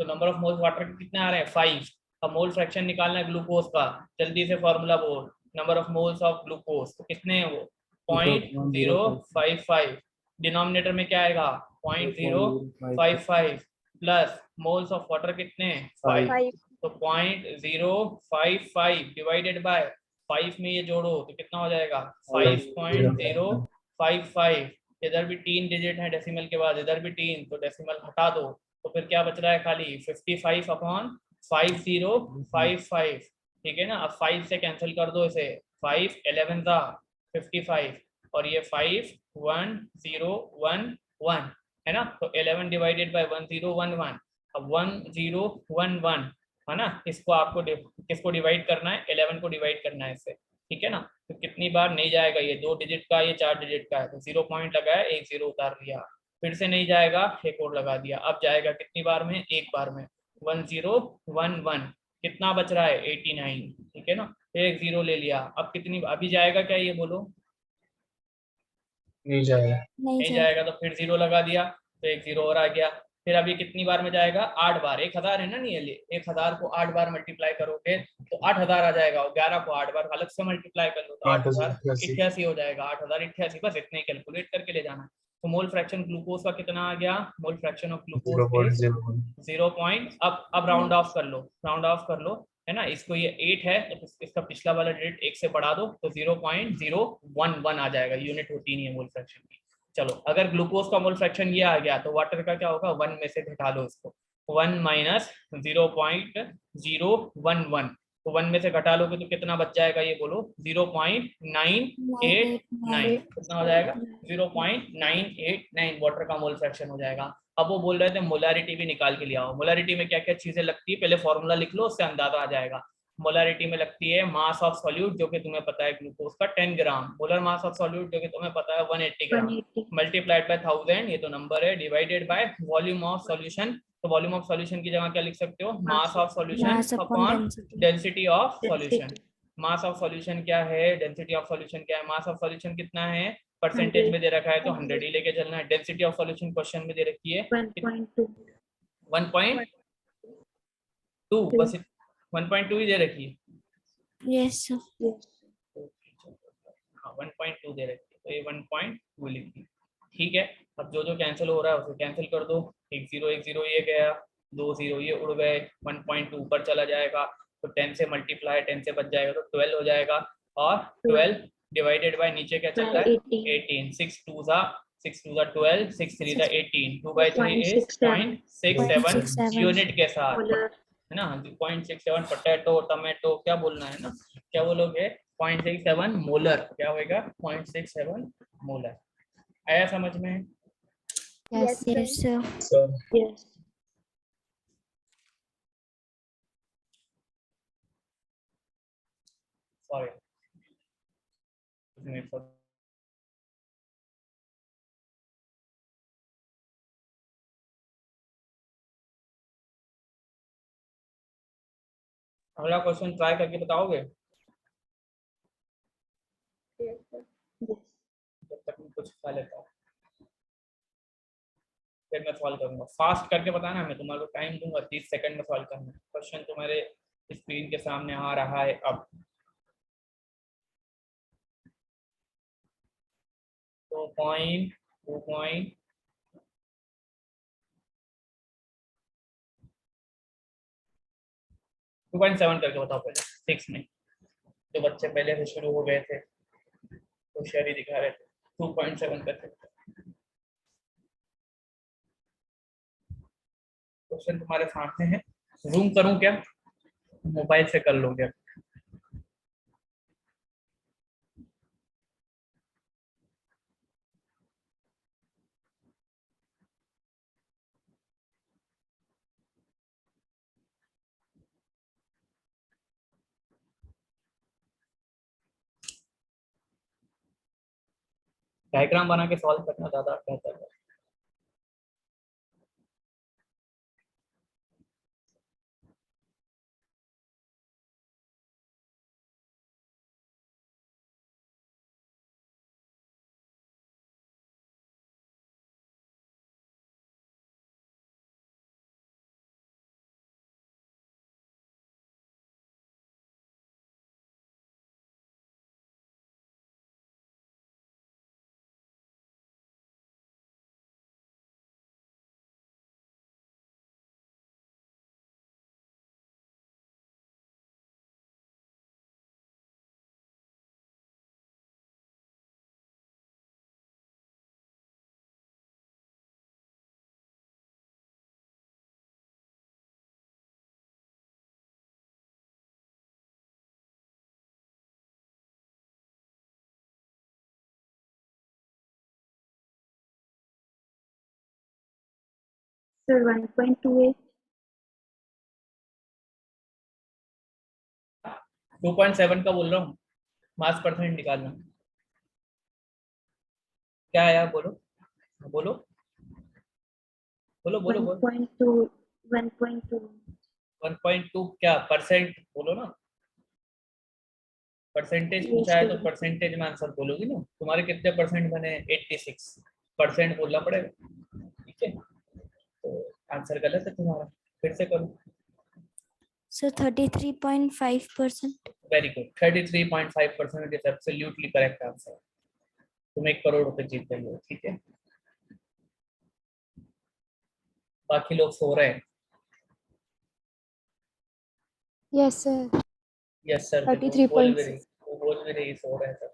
तो नंबर ऑफ मोल्स वाटर के कितने आ रहे हैं? 5। अब मोल फ्रैक्शन निकालना है ग्लूकोज का, जल्दी से फॉर्मूला बोल। Number of moles of glucose तो कितने हैं वो? 0.055। डिनोमिनेटर में क्या आएगा? 0.055 प्लस मोल्स ऑफ वाटर कितने हैं? 5। तो 0.055 डिवाइडेड बाय 5 में ये जोड़ो तो कितना हो जाएगा? 5.055। इधर भी 3 डिजिट है डेसिमल के बाद, इधर भी 3, तो डेसिमल हटा दो तो फिर क्या बच रहा है? खाली 55 अपॉन 5055, ठीक है ना। अब 5 से कैंसिल कर दो इसे, 5 11 था 55, और ये 5 1 0 1 1 है ना। तो 11 डिवाइडेड बाय 1011। अब 1011 है ना, इसको आपको किसको डिवाइड करना है? 11 को डिवाइड करना है इससे, ठीक है ना। तो कितनी बार नहीं जाएगा ये? 2 डिजिट का, ये 4 डिजिट का है, तो 0 पॉइंट लगाया, एक 0 उतार दिया, फिर से नहीं जाएगा, एक और लगा दिया। अब जाएगा कितनी बार में? एक बार में। 1011 कितना बच रहा है? 89, ठीक है ना। एक 0 ले लिया, अब कितनी अभी जाएगा क्या ये बोलो? नहीं जाएगा। नहीं जाएगा, तो फिर 0 लगा दिया तो एक 0 और आ गया, फिर अब ये कितनी बार में जाएगा, 8 बार। 1000 है ना, नहीं 1000 को 8 बार मल्टीप्लाई करोगे तो 8000 आ जाएगा, और 11 को 8 बार अलग से मल्टीप्लाई कर लो तो 8088 हो जाएगा। 8088, बस इतने कैलकुलेट करके ले जाना। तो मोल फ्रैक्शन ग्लूकोज का कितना आ गया, मोल फ्रैक्शन ऑफ ग्लूकोज 0. अब राउंड ऑफ कर लो, राउंड ऑफ कर लो, है ना। इसको ये 8 है तो इसका पिछला वाला डिजिट 1 से बढ़ा दो तो 0.011 आ जाएगा, यूनिट होती नहीं है मोल फ्रैक्शन की। चलो, अगर ग्लूकोज का मोल फ्रैक्शन ये आ गया तो वाटर का क्या होगा, 1 में से घटा लो इसको, 1 माइनस 0.011, तो 1 में से घटा लोगे तो कितना बच जाएगा, ये बोलो 0.989, कितना हो जाएगा 0.989 वाटर का मोल फ्रैक्शन हो जाएगा। अब वो बोल रहे थे मोलारिटी भी निकाल के लिया हो। मोलारिटी में क्या क्या चीजें लगती है, पहले फॉर्मूला लिख लो, उससे अंदाजा आ जाएगा। मोलारिटी में लगती है मास ऑफ सॉल्यूट, जो कि तुम्हें पता है ग्लूकोज का 10 ग्राम, मोलर मास ऑफ सॉल्यूट जो कि तुम्हें पता है 180 ग्राम, मल्टीप्लाइड बाय 1000, ये तो नंबर है, divided by volume of solution. तो वॉल्यूम ऑफ सॉल्यूशन की जगह क्या लिख सकते हो, मास of solution upon density of solution. Mass of solution क्या है, डेंसिटी ऑफ सॉल्यूशन क्या है, मास ऑफ सॉल्यूशन कितना है, परसेंटेज में दे रखा है तो 100 ही लेके चलना है। डेंसिटी ऑफ सॉल्यूशन क्वेश्चन में दे रखी है 1.2, बस 1.2 ही दे रखी है। Yes, sir. हाँ, 1.2 दे रखी है तो ये 1.2 लिख दी, ठीक है। अब जो जो कैंसिल हो रहा है उसे कैंसिल कर दो, 1 0 ये गया, 2 0 ये उड़ गए, 1.2 ऊपर चला जाएगा तो 10 से मल्टीप्लाई 10 से बच जाएगा तो 12 हो जाएगा, और 12 डिवाइडेड बाय नीचे क्या चल रहा है 18, 6 2 ज़ा 12, 6 3 ज़ा 18, 2 by 3 is 0.67 यूनिट के साथ, है ना। 0.67 पोटैटो टमाटो क्या बोलना है ना, क्या बोलोगे 0.67 मोलर, क्या होएगा 0.67 मोलर। आया समझ में? Yes, sir. Yes. सॉरी, अगला क्वेश्चन ट्राई करके बताओगे जब तक मैं कुछ खा लेता हूँ, फिर मैं सॉल्व करूंगा। फास्ट करके बताना, मैं तुम्हारे को टाइम दूंगा, 30 सेकंड में सॉल्व करना। क्वेश्चन तुम्हारे स्क्रीन के सामने आ रहा है अब। तो 2.7 करके बताओ पहले 6 में, जो बच्चे पहले से शुरू हो गए थे होशियारी दिखा रहे थे, 2.7 करके। क्वेश्चन तुम्हारे सामने है, जूम करूं क्या, मोबाइल से कर लोगे? डायग्राम बना के सॉल्व करना ज्यादा बेहतर है। Sir, 1.28. 2.7 का बोल रहा हूँ, मास परसेंट निकालना। क्या आया, बोलो बोलो बोलो बोलो बोलो। 1.2. 1.2 क्या परसेंट बोलो ना, परसेंटेज पूछा है तो परसेंटेज में आंसर बोलोगी ना। तुम्हारे कितने परसेंट बने, 86 परसेंट बोलना पड़ेगा, ठीक है। तो आंसर गलत है तुम्हारा, फिर से करो। So 33.5%. Very good, 33.5% is absolutely correct answer. तुम 1 करोड़ रुपए जीत गए हो, ठीक है। बाकी लोग सो रहे हैं। Yes, sir. यस सर, 33 बोल भी points. रही, वो बोल भी रही सो रहे हैं सर।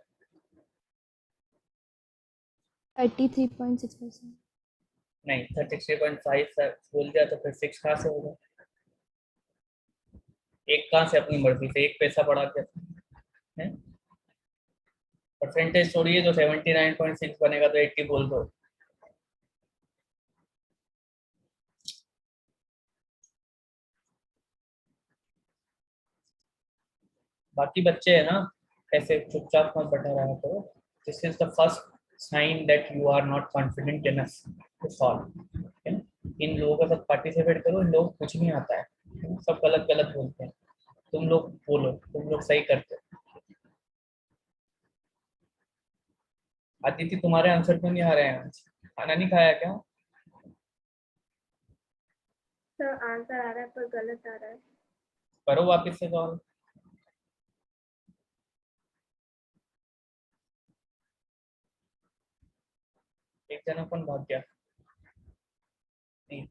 33.6%. नहीं, 33.5 सर बोल दिया तो फिर 6 कहाँ से होगा? एक कहाँ से अपनी मर्जी से 1 पैसा बढ़ा के है? परसेंटेज छोड़िए, जो 79.6 बनेगा तो 80 बोल दो। बाकी बच्चे है ना, ऐसे चुपचाप मत बैठा रहा करो। This is the first sign that you are not confident enough to solve. इन लोगों के साथ पार्टिसिपेट करो, इन लोगों को कुछ नहीं आता है, सब गलत गलत बोलते हैं। तुम लोग बोलो, तुम लोग सही करते हो। अदिति, तुम्हारे आंसर क्यों नहीं आ रहे हैं आज? खाना नहीं खाया क्या? सर आंसर आ रहा है पर गलत आ रहा है। करो वापस से सॉल्व। एक जना कौन भाग गया? नहीं,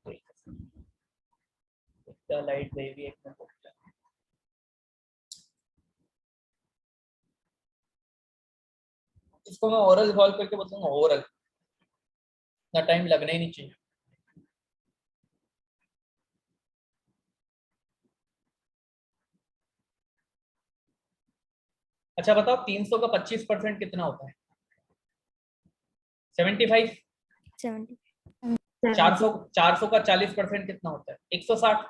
इतना लाइट दे भी एक में पहुंच गया। इसको मैं ओरल सॉल्व करके बताऊंगा, ओरल ना, टाइम लगना ही नहीं चाहिए। अच्छा बताओ, 300 का 25% कितना होता है? 75। 70. 400 का 40% कितना होता है? 160।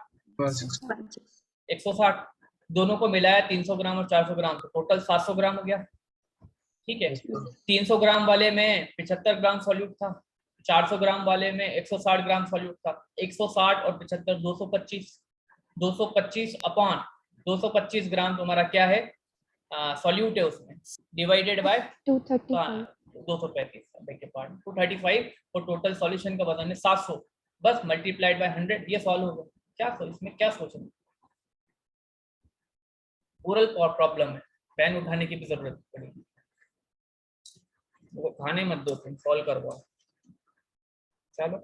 160 दोनों को मिलाया 300 ग्राम और 400 ग्राम, तो टोटल 700 ग्राम हो गया, ठीक है। 300 ग्राम वाले में 75 ग्राम सॉल्यूट था, 400 ग्राम वाले में 160 ग्राम सॉल्यूट था। 160 और 75 225, 225 अपॉन 225 ग्राम तुम्हारा क्या है? सॉल्यूट है उसमें, डिवाइडेड बाय 235. 235, देखिए पार्ट 235, और टोटल सॉल्यूशन का वजन है 700, बस मल्टीप्लाइड बाय 100, ये सॉल्व होगा। क्या इसमें क्या सोचना? ओरल प्रॉब्लम है, पेन उठाने की भी जरूरत पड़ेगी। वो खाने मत दो, तुम सॉल्व करवाओ। चलो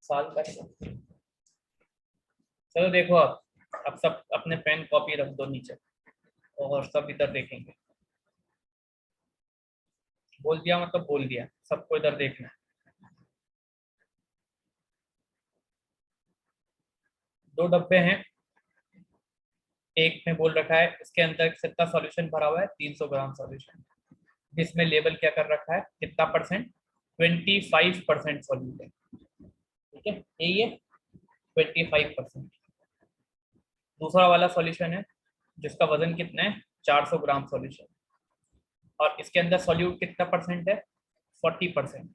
सॉल्व कर। चलो देखो, अब सब अपने पेन कॉपी रख दो नीचे और सब इधर देखेंगे। बोल दिया मतलब बोल दिया, सबको इधर देखना है। 2 डब्बे हैं, एक में बोल रखा है इसके अंदर कितना सॉल्यूशन भरा हुआ है? 300 ग्राम सॉल्यूशन, जिसमें लेबल क्या कर रखा है? कितना परसेंट? 25% सॉल्यूट है, ठीक है, यही है 25%। दूसरा वाला सॉल्यूशन है जिसका वजन कितना है? 400 ग्राम सॉल्यूशन, और इसके अंदर सॉल्यूट कितना परसेंट है? 40%।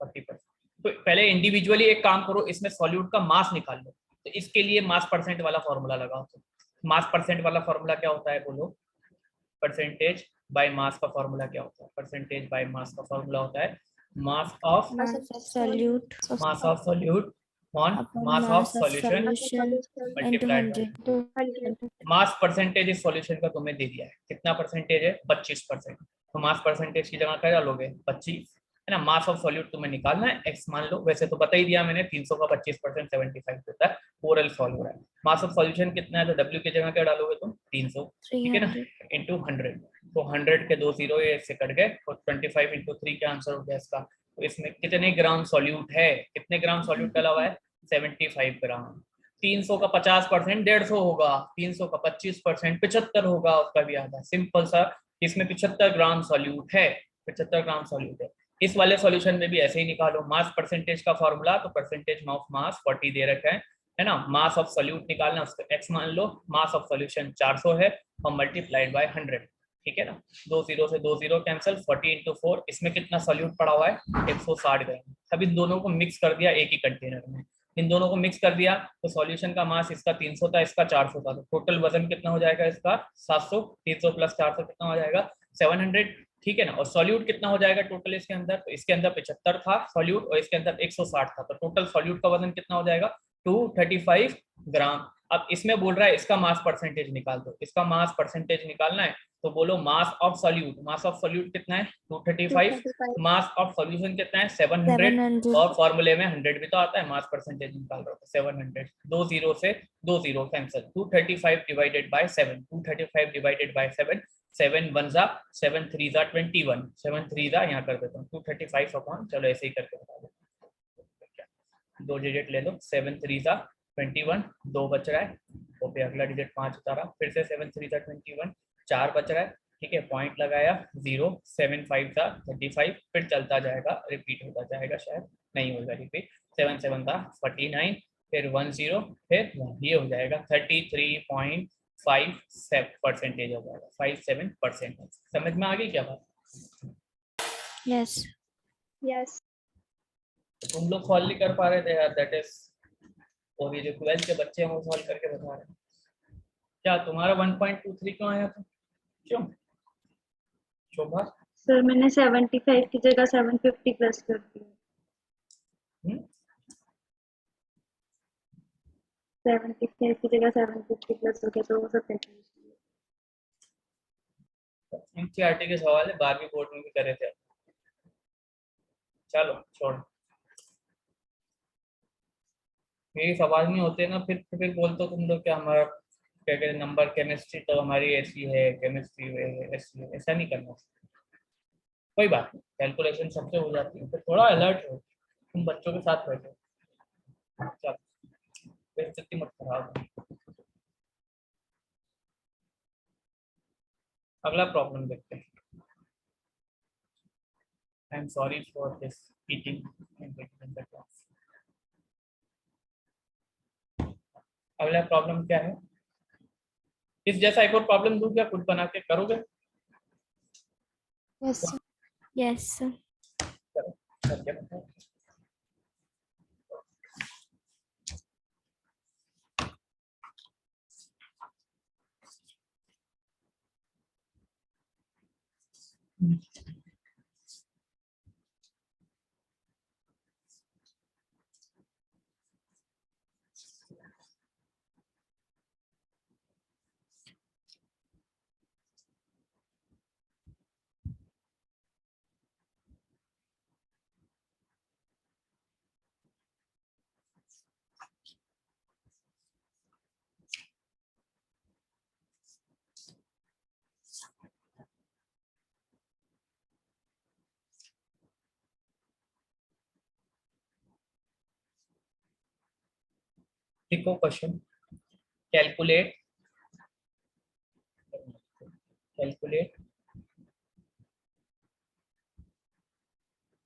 40%। तो पहले इंडिविजुअली एक काम करो, इसमें सॉल्यूट का मास निकाल लो। तो इसके लिए मास परसेंट वाला फॉर्मूला लगाओ। तो मास परसेंट वाला फॉर्मूला क्या होता है बोलो? परसेंटेज बाय मास का फॉर्मूला क्या होता है? परसेंटेज बाय मास का फॉर्मूला होता है मास of solute on mass of solution into multiplied 100. Mass percentage इस सॉल्यूशन का तुम्हें दे दिया है। कितना परसेंटेज है? 25%। तो मास परसेंटेज की जगह क्या डालोगे? 25, है ना। मास ऑफ सॉल्यूट तुम्हें निकालना है, x मान लो, वैसे तो बता ही दिया मैंने, 300 का 25% 75 होता है, ओरल सॉल्व हो रहा है। मास ऑफ सॉल्यूशन कितना है? तो w की जगह क्या डालोगे तुम? 300, ठीक है ना, इंटू 100। तो 100 के 2 0 ये इससे कट गए, और 25 इंटू 3 का आंसर हो गया इसका। तो इसमें कितने ग्राम सॉल्यूट है? कितने ग्राम सॉल्यूट डाला हुआ है? 75 ग्राम। 300 का 50% 150 होगा, 300 का 25% 75 होगा, उसका भी आधा। सिंपल सा, इसमें 75 ग्राम सॉल्यूट है, 75 ग्राम सॉल्यूट है। इस वाले सॉल्यूशन में भी ऐसे ही निकालो। मास परसेंटेज का फॉर्मूला, तो परसेंटेज ऑफ मास 40 दे रखा है ना। मास ऑफ सॉल्यूट निकालना, उसको x मान लो, मास ऑफ सॉल्यूशन 400 है, और मल्टीप्लाइड बाय 100, ठीक है ना। 2 0 से 2 0 कैंसिल, 40 इंटू 4, इसमें कितना सॉल्यूट पड़ा हुआ है? 160 ग्राम। अब इन दोनों को मिक्स कर दिया एक ही कंटेनर में, इन दोनों को मिक्स कर दिया, तो सॉल्यूशन का मास इसका 300 था, इसका 400 था, तो टोटल वजन कितना हो जाएगा इसका? 700। 300 प्लस 400 कितना हो जाएगा? 700। ठीक है ना। और सॉल्यूट कितना हो जाएगा टोटल इसके अंदर, तो इसके अंदर 75 था सॉल्यूट और इसके अंदर 160 था, तो टोटल सॉल्यूट का वजन कितना हो जाएगा 235 ग्राम। अब इसमें बोल रहा है इसका मास परसेंटेज निकाल दो, इसका मास परसेंटेज निकालना है तो बोलो mass of solute, mass of solute कितना है 235, मास ऑफ सॉल्यूशन कितना है 700 700 और फॉर्मूले में 100 भी तो आता है, मास परसेंटेज निकाल रहा हूँ 700, 2 जीरो से 2 zero cancel, 235 divided by 7, 235 divided by 7, 7 one जा 7 थ्री जा 21, 7 थ्री जा यहाँ कर देता हूँ 235 अपॉन, चलो ऐसे ही करके बता दो, 2 डिजिट ले लो, 7 थ्री जा 21, 2 बच रहा है, तो फिर अगला डिजिट 5 उतारा, फिर से 7 थ्री जा 21, 4 बच रहा है, ठीक है, पॉइंट लगाया 0, 7 5 था 35, फिर चलता जाएगा, रिपीट होता जाएगा, शायद नहीं होगा रिपीट, 7 7 था 49, फिर 1 0, फिर 1, ये हो जाएगा 33.57% हो जाएगा, 57%। समझ में आ गई क्या बात? yes Yes. तुम लोग सॉल्व नहीं कर पा रहे थे यार, दैट इज, और ये जो 12th के बच्चे हैं वो सॉल्व करके बता रहे हैं। क्या तुम्हारा 1.23 क्यों आया था, क्यों शोभा? सर मैंने 75 की जगह 750 प्लस कर दिया। 75 की जगह 750 प्लस हो गया तो वो 27। एनसीईआरटी के सवाल है, 12वीं बोर्ड में भी करे थे। चलो छोड़, यही सवाल नहीं होते ना, फिर बोलते तुम लोग क्या हमारा क्या कहते नंबर, केमिस्ट्री तो हमारी ऐसी है, केमिस्ट्री ऐसी है, ऐसा नहीं करना। कोई बात नहीं, कैलकुलेशन सबसे हो जाती है, फिर थोड़ा अलर्ट हो, तुम बच्चों के साथ बैठो, चलो बेइज्जती मत खराब। अगला प्रॉब्लम देखते हैं। I am sorry for this eating in the class. अगला प्रॉब्लम क्या है, इस जैसा एक और प्रॉब्लम दूं क्या, खुद बना के करोगे? Yes. yes चलो करके बताओ। देखो question, calculate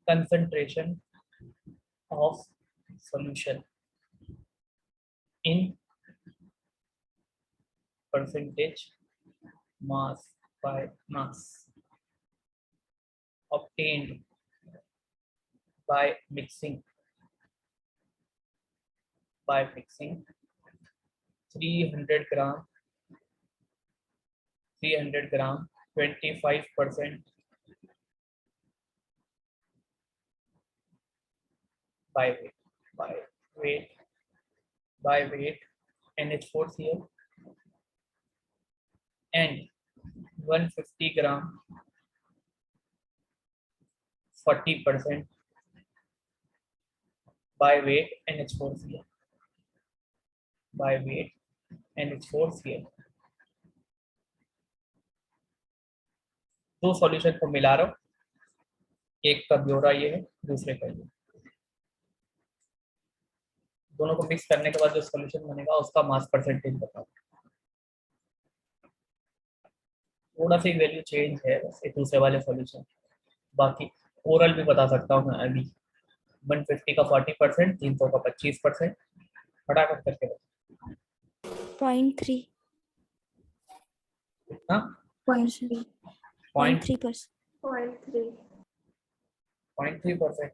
concentration of solution in percentage mass by mass obtained by mixing 300 gram 25% by weight NH4Cl and 150 gram 40% by weight NH4Cl दो सॉल्यूशन को मिला रहा हूँ, एक का ब्योरा ये है, दूसरे का ये, दोनों को मिक्स करने के बाद जो सॉल्यूशन बनेगा उसका मास परसेंटेज बताओ। थोड़ा सी वैल्यू चेंज है बस एक दूसरे वाले सॉल्यूशन, बाकी ओरल भी बता सकता हूँ मैं अभी। 150 का 40%, 300 का 25%, फटाफट करके बताओ। 0.3 हाँ 0.3 0.3%. 0.3%।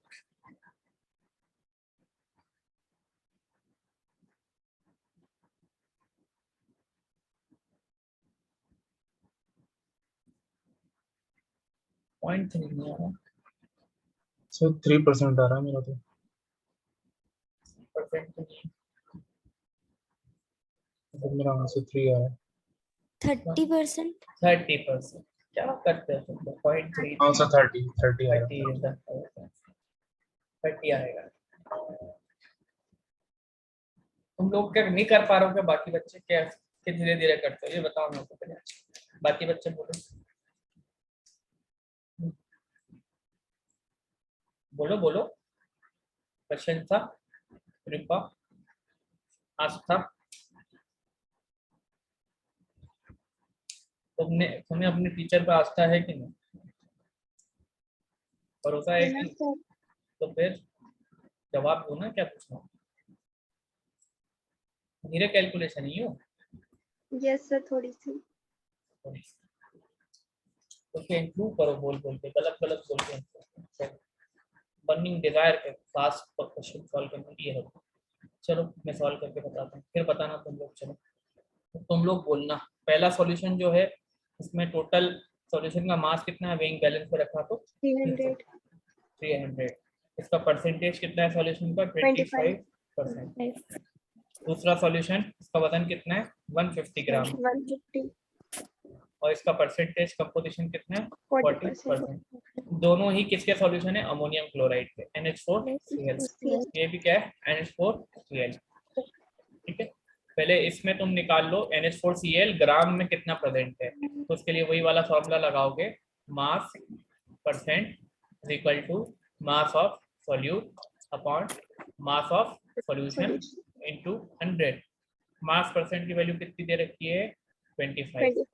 0.3 नहीं आ रहा। So 3% आ रहा है मेरा तो। परसेंट तो नहीं, मतलब मेरा वहाँ से 3 आया है। 30%. 30%। क्या करते हैं तुम लोग? 0.3 हाँ सर 30 आया। 30 आएगा। तुम लोग क्या नहीं कर पा रहे हो क्या? बाकी बच्चे क्या धीरे धीरे करते हो, ये बताओ मेरे को पहले। बाकी बच्चे बोलो बोलो बोलो। प्रशंसा, कृपा, आस्था, तुम्हें अपने टीचर पर आस्था है कि नहीं? भरोसा है कि नहीं? तो फिर जवाब दो ना, क्या पूछना? धीरे कैलकुलेशन ही हो। यस सर, थोड़ी सी। उसके इंक्लूड करो बोल बोल के, गलत गलत बोल के। बर्निंग डिजायर के फास्ट क्वेश्चन सॉल्व करने की है। चलो मैं सॉल्व करके बताता हूँ, फिर बताना तुम लोग। चलो तो तुम लोग बोलना। पहला सॉल्यूशन जो है, इसमें टोटल सॉल्यूशन का मास कितना है, वेइंग बैलेंस पे रखा तो 300। इसका परसेंटेज कितना है सॉल्यूशन का? 25%। दूसरा सॉल्यूशन, इसका वजन कितना है? 150 ग्राम। 150। और इसका परसेंटेज कंपोजिशन कितना है? 40%। दोनों ही किसके सॉल्यूशन है? अमोनियम क्लोराइड के, NH4Cl। ये भी क्या है? NH4Cl। ठीक है, पहले इसमें तुम निकाल लो NH4Cl ग्राम में कितना प्रेजेंट है। तो उसके लिए वही वाला फॉर्मूला लगाओगे, mass percent is equal to mass of solute upon mass of solution into 100। Mass percent की वैल्यू कितनी दे रखी है? 25।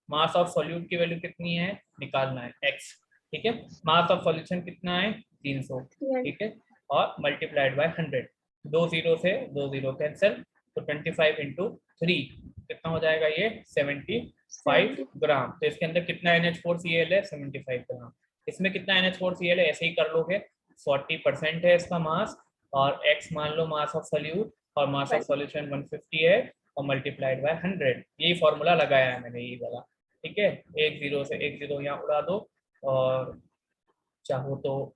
मास ऑफ सॉल्यूट की वैल्यू कितनी है? निकालना है x। ठीक है, मास ऑफ सॉल्यूशन कितना है? 300। ठीक है, और मल्टीप्लाइड बाय 100। 2 0 से 2 0 कैंसिल, तो 25 इंटू 3 कितना हो जाएगा? ये 75 ग्राम। तो इसके अंदर कितना NH4Cl है? 75 ग्राम। इसमें कितना NH4Cl है? ऐसे ही कर लोगे, 40% है इसका मास, और x मान लो मास ऑफ सॉल्यूट, और मास ऑफ सॉल्यूशन 150 है, और मल्टीप्लाइड बाय 100। यही फॉर्मूला लगाया है मैंने, यही वाला। ठीक है, 1 0 से 1 0 यहाँ उड़ा दो, और चाहो तो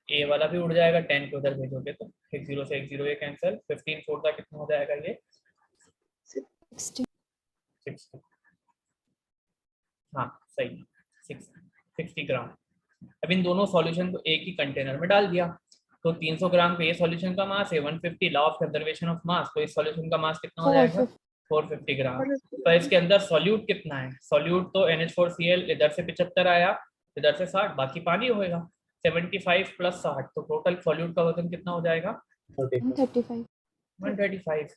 ए वाला भी उड़ जाएगा, 10 को उधर भेजोगे तो 1 0 से 1 0 ये कैंसिल, 15 4 का कितना हो जाएगा? ये 60. 60। हाँ सही, 60 ग्राम। अब इन दोनों सॉल्यूशन को एक ही कंटेनर में डाल दिया, तो 300 ग्राम का ये सॉल्यूशन का मास है 150। Law of conservation of mass, तो इस सॉल्यूशन का मास कितना हो जाएगा? 450 ग्राम। तो इसके अंदर सॉल्यूट कितना है? सॉल्यूट तो NH4Cl इधर से 75 आया, इधर से 60, बाकी पानी होएगा। 75 प्लस 60, तो टोटल सॉल्यूट का वजन कितना हो जाएगा? 135।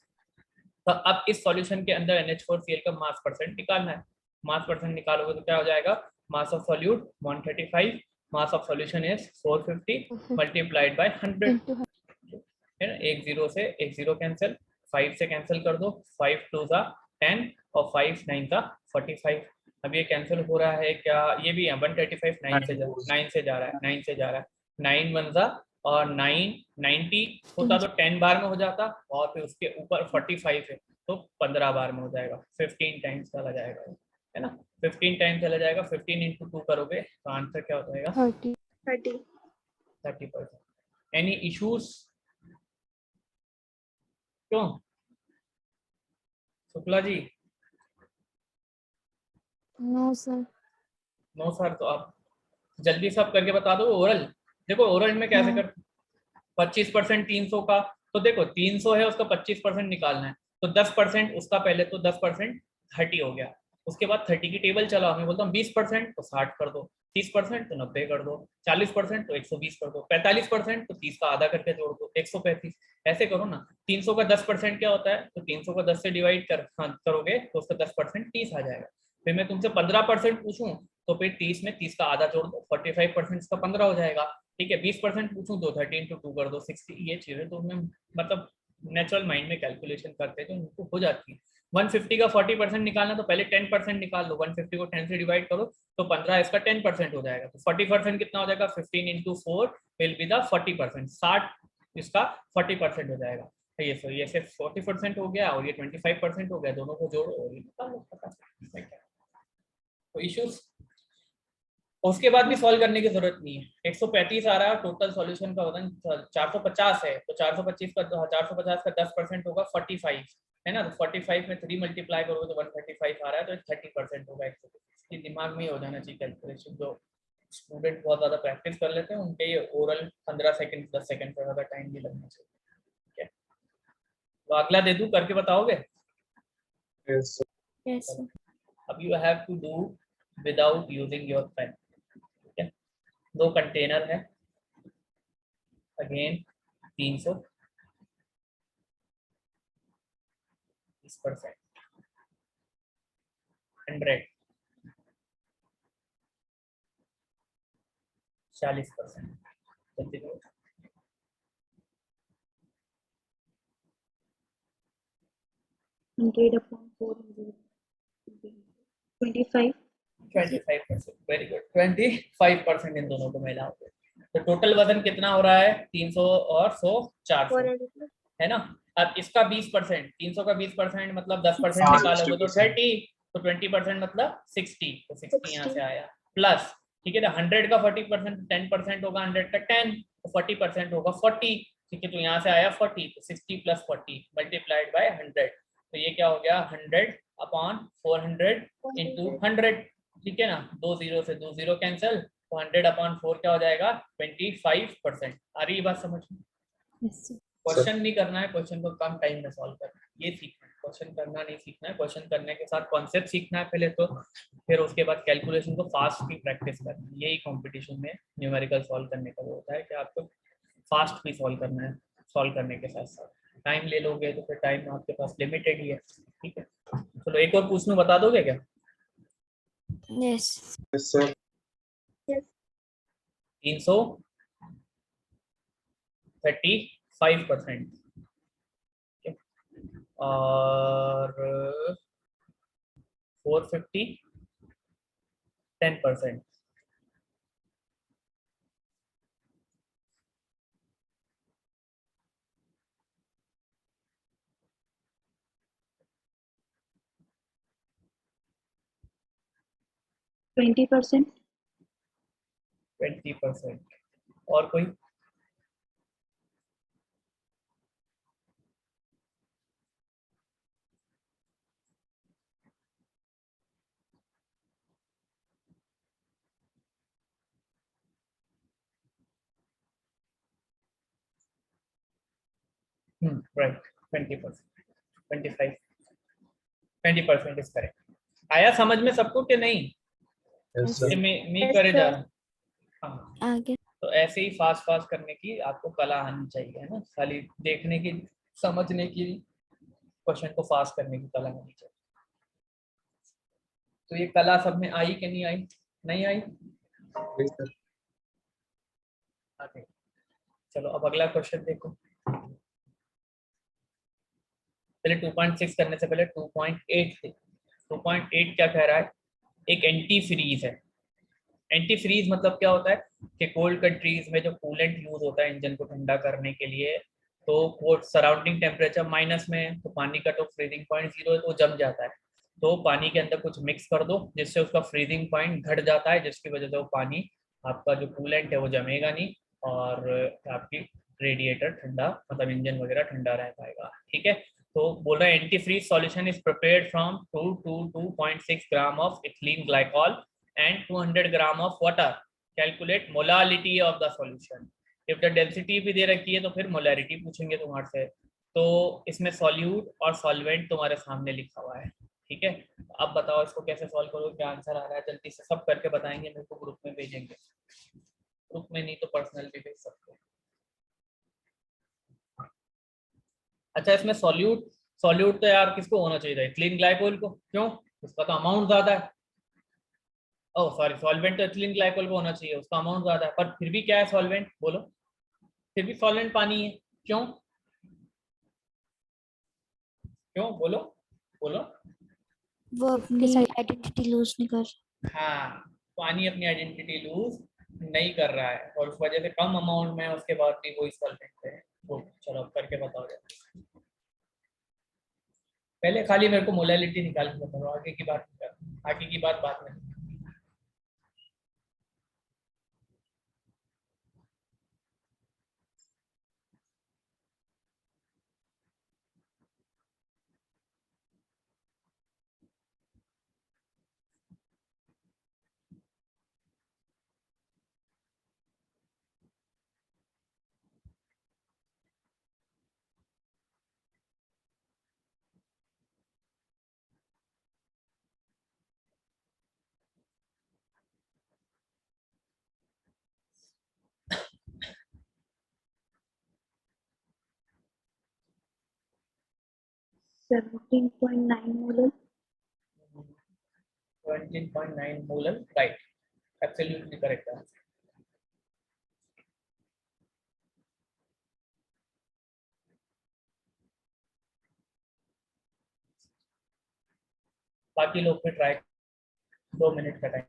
तो अब इस सॉल्यूशन के अंदर NH4Cl का मास परसेंट निकालना है। मास परसेंट निकालोगे तो क्या हो जाएगा? मास of solute 135, mass of solution is 450 multiplied by 100 है ना। 1 0 से 1 0 कैंसिल, 5 से कैंसिल कर दो, 5 2 सा 10 और 5 9 सा 45। अब ये कैंसिल हो रहा है क्या? ये भी है 135 9 से जा रहा है 9 से जा रहा है 9 1 सा, और 9 90 होता तो 10 बार में हो जाता, और फिर उसके ऊपर 45 है तो 15 बार में हो जाएगा। 15 टाइम्स चला जाएगा, है ना। 15 टाइम्स चला जाएगा, 15 इंटू 2 करोगे तो आंसर क्या हो जाएगा? 30%। Any issues? क्यों Shukla ji? No, sir. No sir. तो आप जल्दी सब करके बता दो। ओरल देखो, ओरल में कैसे कर 25% 300 का, तो देखो 300 है, उसका 25% निकालना है, तो 10% उसका, पहले तो 10% 30 हो गया, उसके बाद 30 की टेबल चलाओ। मैं बोलता हूँ 20% तो 60 कर दो, 30% तो 90 कर दो, 40% तो 120 कर दो, 45% तो 30 का आधा करके जोड़ दो, 135। ऐसे करो ना। 300 का 10% क्या होता है? तो 300 का 10 से डिवाइड करोगे तो उसका 10% 30 आ जाएगा। फिर मैं तुमसे 15% पूछूं तो फिर 30 में 30 का आधा जोड़ दो, 45% इसका 15 हो जाएगा। ठीक है, 20% पूछूं तो 30 इंटू 2 कर दो, 60। ये चीजें तो मैं मतलब नेचुरल माइंड में कैलकुलेशन करते हैं तो उनको हो जाती है। 150 का 40% निकालना, तो पहले 10% निकाल लो। 150 को 10 से डिवाइड करो तो 15 इसका 10% हो जाएगा, तो 40% कितना हो जाएगा? 15 इंटू 4 विल बी द 40%। 60 इसका 40% हो जाएगा। ये सो ये सिर्फ 40% हो गया और ये 25% हो गया, दोनों को जोड़ो और ये निकाल लो। तो इश्यूज उसके बाद भी सॉल्व करने की जरूरत नहीं है। 135 आ रहा है, टोटल सॉल्यूशन का वजन 450 है, तो 450 का 10% होगा 45 है ना। तो 45 में 3 मल्टीप्लाई करोगे तो 135 आ रहा है, तो 30% होगा 135। दिमाग में ही हो जाना चाहिए कैलकुलेशन। जो स्टूडेंट बहुत ज्यादा प्रैक्टिस कर लेते हैं उनके ये ओरल 15 सेकंड 10 सेकंड से ज्यादा टाइम भी लगना चाहिए। ठीक है, तो अगला दे दूं, करके बताओगे? Yes, sir. Yes, sir. अब you have to do without using your pen. ठीक है, 2 कंटेनर है, अगेन 300 20%, 100 40%। 100 upon 400. 25. 25%, very good. 25% इन दोनों को मिलाओगे तो टोटल वजन कितना हो रहा है? 300 और 100 400 400 है ना। अब इसका 20%, 300 का 20% मतलब 10% हाँ, निकालोगे तो 60%. 30, तो 20% मतलब 60, तो 60 यहाँ 60. से आया प्लस। ठीक है, तो 100 का 40% 10% होगा, 100 का 10, तो 40% होगा 40। ठीक है, तो यहाँ से आया 40, तो 60 प्लस 40 मल्टीप्लाइड बाय 100, तो ये क्या हो गया? 100 अपॉन 400 इंटू 100। ठीक है ना, 2 0 से 2 0 कैंसिल, तो 100 अपॉन 4 क्या हो जाएगा? 25%। आ रही है बात समझ में? Yes, sir. क्वेश्चन नहीं करना है, क्वेश्चन को कम टाइम में सॉल्व करना है, ये सीखना है। क्वेश्चन करना नहीं सीखना है, क्वेश्चन करने के साथ कॉन्सेप्ट सीखना है पहले तो, फिर उसके बाद कैलकुलेशन को फास्ट भी प्रैक्टिस करना है। यही कंपटीशन में न्यूमेरिकल सॉल्व करने का वो होता है कि आपको फास्ट भी सॉल्व करना है, सॉल्व करने के साथ साथ टाइम ले लोगे तो फिर टाइम आपके पास लिमिटेड ही है। ठीक है, चलो एक और पूछ लूं, बता दोगे क्या? Yes. Yes, sir. 335% और 450 10%। Twenty percent. 20%। और कोई? Right, 20%, 25, 20% is correct. आया समझ में सबको कि नहीं? Yes, sir. मैं करे जा रहा हूँ। हाँ, आगे. तो ऐसे ही फास्ट फास्ट करने की आपको कला आनी चाहिए, है ना। खाली देखने की, समझने की, क्वेश्चन को फास्ट करने की कला आनी चाहिए। तो ये कला सब में आई कि नहीं आई? नहीं आई? Yes, sir. आगे चलो, अब अगला क्वेश्चन देखो। पहले 2.6 करने से पहले 2.8 थे। 2.8 क्या कह रहा है? एक एंटी फ्रीज है। एंटी फ्रीज मतलब क्या होता है कि कोल्ड कंट्रीज में जो कूलेंट यूज होता है इंजन को ठंडा करने के लिए, तो वो सराउंडिंग टेम्परेचर माइनस में है, तो पानी का तो फ्रीजिंग पॉइंट 0 है, तो वो जम जाता है। तो पानी के अंदर कुछ मिक्स कर दो जिससे उसका फ्रीजिंग पॉइंट घट जाता है, जिसकी वजह से वो पानी, आपका जो कूलेंट है वो जमेगा नहीं और आपकी रेडिएटर ठंडा, मतलब इंजन वगैरह ठंडा रह पाएगा। ठीक है, तो बोल रहा है antifreeze solution is prepared from 2 to 2.6 gram of ethylene glycol and 200 gram of water. Calculate molality of the solution. If the density भी दे रखी है तो फिर मोलारिटी पूछेंगे तुम्हारे से। तो इसमें सॉल्यूट और सॉल्वेंट तुम्हारे सामने लिखा हुआ है। ठीक है, अब बताओ इसको कैसे सॉल्व करोगे, क्या आंसर आ रहा है? जल्दी से सब करके बताएंगे, मेरे को ग्रुप में भेजेंगे। ग्रुप में नहीं तो पर्सनल भी भेज सकते हो। अच्छा, इसमें सॉल्यूट, सॉल्यूट तो यार किसको होना चाहिए था? इथिलीन ग्लाइकोल को। क्यों? उसका तो अमाउंट ज्यादा है। ओह सॉरी, सॉल्वेंट तो एथिलीन ग्लाइकोल को होना चाहिए, उसका अमाउंट ज्यादा है। पर फिर भी क्या है सॉल्वेंट? बोलो। फिर भी सॉल्वेंट पानी है। क्यों? क्यों? बोलो बोलो। वो अपनी आइडेंटिटी लूज नहीं कर. हाँ, पानी अपनी आइडेंटिटी लूज नहीं कर रहा है और उस वजह से कम अमाउंट में उसके बाद भी वही सॉल्वेंट है। वो चलो अब करके बताओ। पहले खाली मेरे को मोलालिटी निकाल के बताओ, आगे की बात नहीं कर, आगे की बात बाद में। 17.9 molar. 17.9 molar, right, absolutely correct answer. बाकी लोग पे ट्राई, 2 मिनट का टाइम.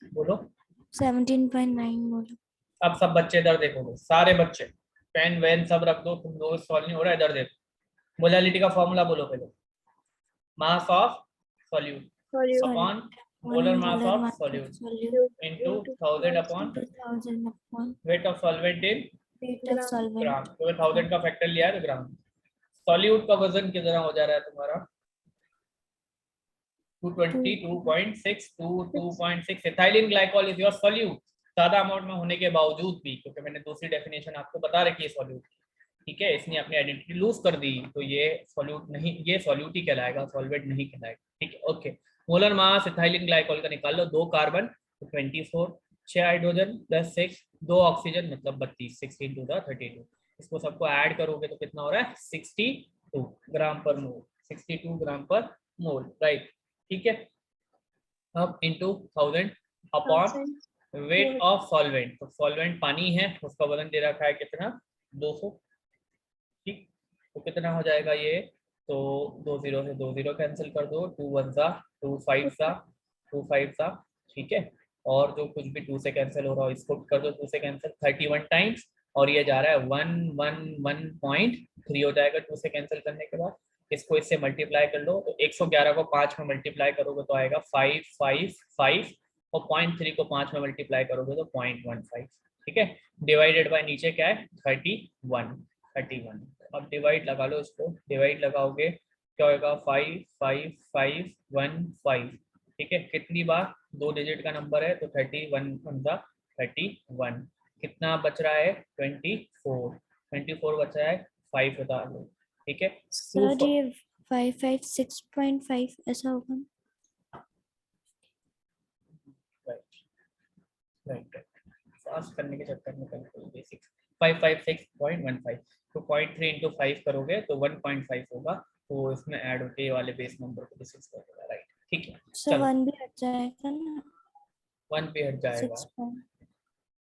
बोलो. 17.9 मोलर. अब सब बच्चे इधर देखोगे, सारे बच्चे पेन वैन सब रख दो, तुम लोग सॉल्व नहीं हो रहा, इधर देखो. मोलालिटी का फॉर्मूला बोलो पहले. मास of solute Solute. Upon molar mass of solute into 1000 upon 2000 upon weight of solvent in weight of solvent. ग्राम. तो 1000 का फैक्टर लिया है तो ग्राम. सॉल्यूट का वजन कितना हो जा रहा है तुम्हारा? 222.6 2.6. Ethylene glycol is your solute. ज्यादा अमाउंट में होने के बावजूद भी, क्योंकि मैंने दूसरी डेफिनेशन आपको बता रखी है सॉल्यूट, ठीक है, इसने अपनी आइडेंटिटी लूज कर दी, तो ये सॉल्यूट नहीं, ये सॉल्यूट ही कहलाएगा, सॉल्वेंट नहीं कहलाएगा, ठीक है. Okay, molar mass ethylene glycol का निकाल लो. 2 कार्बन तो 24, 6 हाइड्रोजन प्लस 6, 2 ऑक्सीजन मतलब 32, 16 टू द 32. इसको सबको ऐड करोगे तो कितना हो रहा है? 62 ग्राम पर मोल. 62 ग्राम पर मोल, राइट, ठीक है. अब into 1000 upon weight of solvent. तो सॉल्वेंट पानी है, उसका वजन दे रखा है कितना? 200, ठीक. तो कितना हो जाएगा ये? तो 2 0 से 2 0 कैंसिल कर दो. 2 1 सा 2 5 सा 2 5 सा, ठीक है. और जो कुछ भी 2 से कैंसिल हो रहा हो इसको कर दो 2 से कैंसिल. 31 टाइम्स, और ये जा रहा है 111.3 हो जाएगा 2 से कैंसिल करने के बाद. इसको इससे मल्टीप्लाई कर लो, तो 111 को 5 में मल्टीप्लाई करोगे तो आएगा 555, और 0.3 को 5 में मल्टीप्लाई करोगे तो 0.15, ठीक है. डिवाइडेड बाय नीचे क्या है? 31. अब डिवाइड लगा लो इसको, डिवाइड लगाओगे क्या होगा? 55515, ठीक है. कितनी बार? 2 डिजिट का नंबर है तो 31 बंदा 31. कितना बच रहा है? 24 बच रहा है. 5 उतार लो, ठीक है. सर ये 556.5 ऐसा होगा. राइट, फास्ट करने के चक्कर में कल बेसिक 556.15, तो 0.3 इंटू 5 करोगे तो 1.5 होगा, तो इसमें ऐड होके ये वाले बेस नंबर को 6 कर देगा, राइट, ठीक है. सर 1 भी हट जाएगा ना? 1 भी हट जाएगा, 6.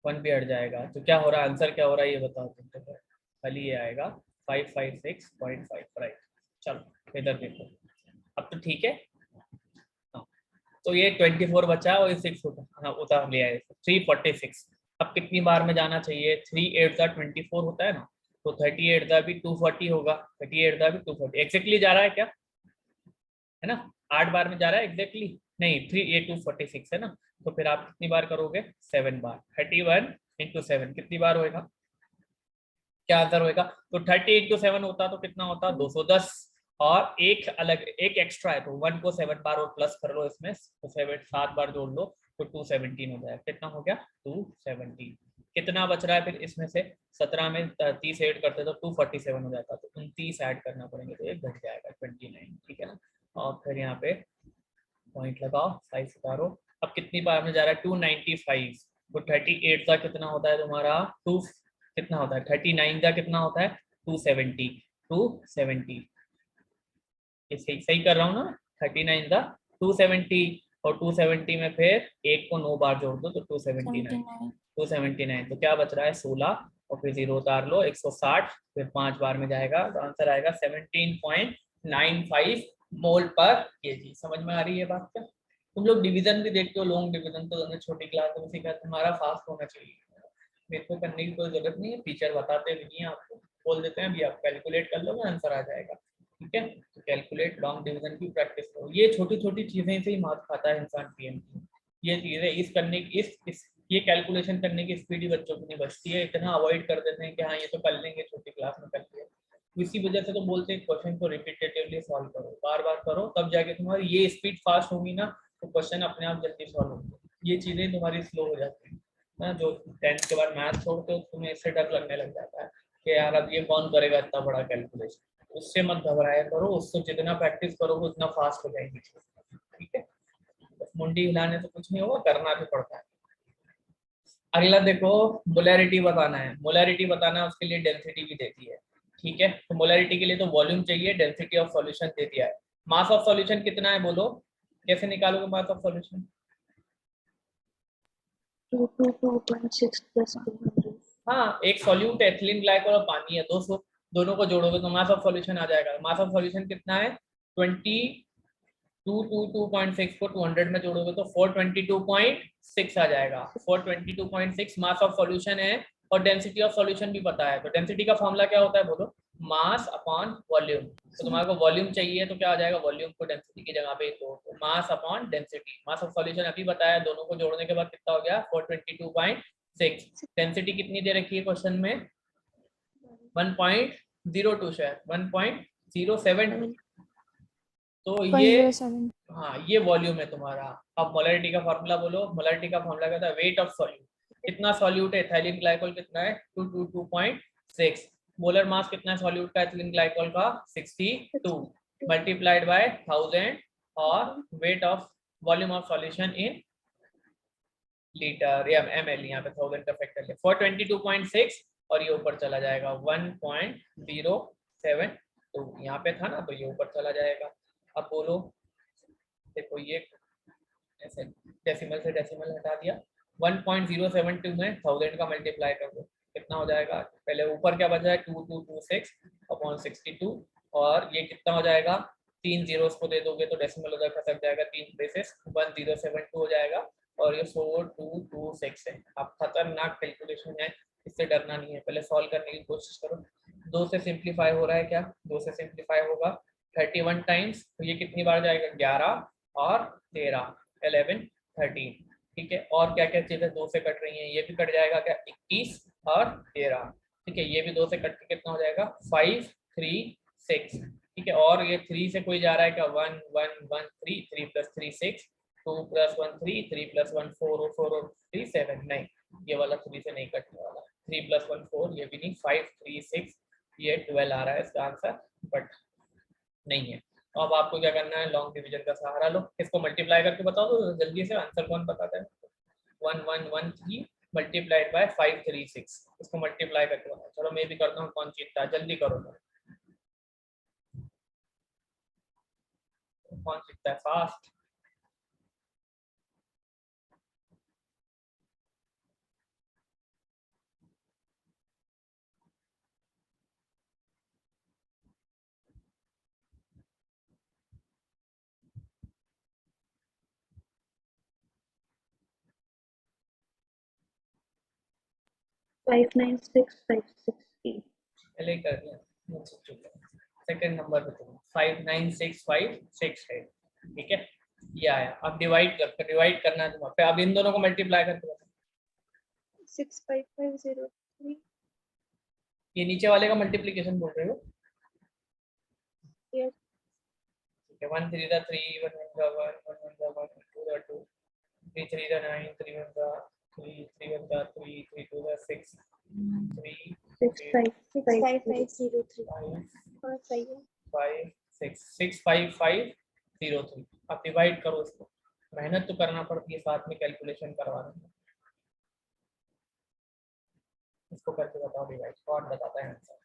1 भी हट जाएगा. तो क्या हो रहा है? आंसर क्या हो रहा है ये बताओ तुम. तो खाली ये आएगा 556.5, राइट. चलो इधर देखो, अब तो ठीक है. तो ये 24 बचा और ये 6 उतार लिया है, 346. अब कितनी बार में जाना चाहिए? 3 8 का 24 होता है ना, तो 38 का भी 240 होगा. 38 का भी 240 एग्जैक्टली जा रहा है क्या? है ना, 8 बार में जा रहा है एग्जैक्टली नहीं. 3 8 246 है ना, तो फिर आप कितनी बार करोगे? 7 बार. 31 इंटू 7 कितनी बार होएगा? क्या आंसर होएगा? तो 30 इंटू 7 होता तो कितना होता? 210. और एक अलग एक एक्स्ट्रा है, तो 1 को 7 बार और प्लस कर लो इसमें, तो 7 बार जोड़ लो तो 217 हो जाएगा. कितना हो गया? 217. कितना बच रहा है फिर इसमें से? 17 में 30 ऐड करते तो 247 हो जाता, तो 29 ऐड करना पड़ेंगे तो ये घट जाएगा 29, ठीक है ना. और फिर यहाँ पे पॉइंट लगाओ, 5 उतारो. अब कितनी बार में जा रहा है? 295. तो 38 का कितना होता है तुम्हारा? 2 कितना होता है? 39 का कितना होता है? 270. ये सही कर रहा हूँ ना? 39 का 270, और 270 में फिर 1 को 9 बार जोड़ दो तो 279. तो क्या बच रहा है? 16, और फिर 0 उतार लो. 160 फिर 5 बार में जाएगा, तो आंसर आएगा 17.95 मोल पर केजी. समझ में आ रही है बात क्या? तुम लोग डिवीजन भी देखते हो, लॉन्ग डिवीजन तो हमने छोटी क्लास में सीखा, तुम्हारा फास्ट होना चाहिए. मेरे को करने की कोई जरूरत नहीं है, टीचर बताते भी नहीं है, आपको बोल देते हैं अभी आप कैलकुलेट कर लो, आंसर आ जाएगा, ठीक है. तो कैलकुलेट लॉन्ग डिवीजन की प्रैक्टिस करो. ये छोटी छोटी चीजें से ही मार्क्स खाता है इंसान पीएमटी. ये चीजें इस करने की इस ये कैलकुलेशन करने की स्पीड ही बच्चों की नहीं बचती है, इतना अवॉइड कर देते हैं कि हाँ ये तो कर लेंगे, छोटी क्लास में कर लिया। इसी वजह से तो बोलते हैं क्वेश्चन को रिपीटेटिवली सॉल्व करो, बार बार करो, तब जाके तुम्हारी ये स्पीड फास्ट होगी ना तो क्वेश्चन अपने आप जल्दी सॉल्व होंगे। ये चीजें तुम्हारी स्लो हो जाती है ना, जो 10th के बाद मैथ छोड़ते हो तुम्हें इससे डर लगने लग जाता है कि यार अब ये कौन करेगा इतना बड़ा कैलकुलेशन। उससे मत घबराया करो, उससे जितना प्रैक्टिस करोगे उतना फास्ट हो जाएगी, ठीक है। बस मुंडी हिलाने से कुछ नहीं होगा, करना भी पड़ता है। अगला देखो, मोलैरिटी बताना है। मोलैरिटी बताना है, उसके लिए डेंसिटी भी देती है, ठीक है। तो मोलैरिटी के लिए तो वॉल्यूम चाहिए, डेंसिटी ऑफ सॉल्यूशन दे दिया है। मास ऑफ सॉल्यूशन कितना है बोलो, कैसे निकालोगे मास ऑफ सॉल्यूशन? 222.6 plus 200। हाँ, एक सॉल्यूट एथिलीन ग्लाइकोल और पानी है, 200, दोनों को जोड़ोगे तो मास ऑफ सॉल्यूशन आ जाएगा। मास ऑफ सॉल्यूशन कितना है? 222.6 को 200 में जोड़ोगे तो 422.6 आ जाएगा। 422.6 मास ऑफ सॉल्यूशन है, और डेंसिटी ऑफ सॉल्यूशन भी पता है। तो डेंसिटी का फॉर्मूला क्या होता है बोलो? Mass upon volume. तो तुम्हारे को वॉल्यूम चाहिए तो क्या आ जाएगा? वॉल्यूम को डेंसिटी की जगह पे तो mass upon density. Mass of solution अभी बताया, दोनों को जोड़ने के बाद कितना हो गया? 422.6। डेंसिटी कितनी दे रखी है क्वेश्चन में? 1.02 शायद 1.07। तो ये 0.07। हाँ, ये वॉल्यूम है तुम्हारा। अब मोलैरिटी का फॉर्मूला बोलो। मोलैरिटी का फॉर्मूला क्या था? Weight of solute. कितना सॉल्यूट है एथिलीन ग्लाइकोल? कितना है? 222.6। मोलर मास कितना है सॉल्यूट का एथिलीन ग्लाइकोल का? 62 मल्टीप्लाइड बाय 1000 और weight of volume of solution in litre या ml, यहाँ पे 1000 का फैक्टर ले 422.6 और ये ऊपर चला जाएगा 1.072। यहाँ पे था ना तो ये ऊपर चला जाएगा। अब बोलो, देखो ये ऐसे डेसिमल से डेसिमल हटा दिया, 1.072 में 1000 का मल्टीप्लाई कर दो, कितना हो जाएगा? पहले ऊपर क्या बचा है? 2226/62, और ये कितना हो जाएगा? 3 जीरोस को दे दोगे तो डेसिमल उधर खसक जाएगा, 3 प्लेसेस 1072 हो जाएगा, और ये 4226 है। अब खतरनाक कैलकुलेशन है, इससे डरना नहीं है, पहले सॉल्व करने की कोशिश करो। 2 से सिंप्लीफाई हो रहा है क्या? 2 से सिंप्लीफाई होगा 31 टाइम्स, तो ये कितनी बार जाएगा? 11 और 13, 11 13, ठीक है। और क्या क्या चीजें 2 से कट रही हैं? ये भी कट जाएगा क्या? 21 और 13, ठीक है। ये भी 2 से कट के कितना हो जाएगा? 5 3 6, ठीक है। और ये 3 से कोई जा रहा है क्या? 1 1 1 3, 3 + 3 6, 2 + 1 3, 3 + 1 4 4 और 3 7, नहीं ये वाला 3 से नहीं कटने वाला। 3 + 1 4, ये भी नहीं। 5 3 6, ये 12 आ रहा है इसका आंसर, बट नहीं है। तो अब आपको क्या करना है? लॉन्ग डिवीजन का सहारा लो, इसको मल्टीप्लाई करके बताओ तो जल्दी से आंसर कौन बताता है? 1113 मल्टीप्लाइड बाय 536, इसको मल्टीप्लाई करके बताओ। चलो मैं भी करता हूँ, कौन जीतता है जल्दी करो। कौन जीतता है फास्ट? फाइव 9 6 5 6 8। पहले ही कर दिया, सेकंड नंबर पे तुम 59656 है, ठीक है। ये आया। अब डिवाइड करना है तुम्हें। अब इन दोनों को मल्टीप्लाई करके बताओ। 65503। ये नीचे वाले का मल्टीप्लिकेशन बोल रहे हो? Yes. ठीक है। 1 3 3, 1 1 1, 1 1 1, 2 2, 3 3 9, 3 1 3, 3 1 3, 3 2 6, 3 65503। हाँ सही है। 5 6 65503। अब डिवाइड करो इसको, मेहनत तो करना पड़ती है, साथ में कैलकुलेशन करवाना। इसको करके बताओ डिवाइड, कौन बताता है आंसर?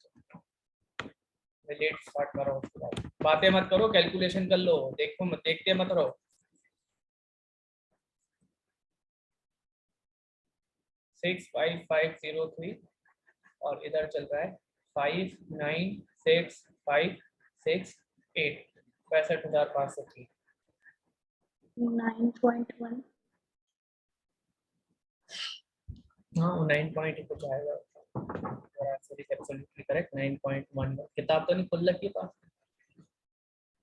लेट स्टार्ट करो, उसके बाद बातें मत करो, कैलकुलेशन कर लो। देखो मत, देखते मत रहो। सिक्स 5503 और इधर चल रहा है 59656 8, 65,503। 9.1। हाँ, 9 पॉइंट कुछ आएगा। Absolutely correct, 9.1। किताब तो नहीं खुल रखी है पास?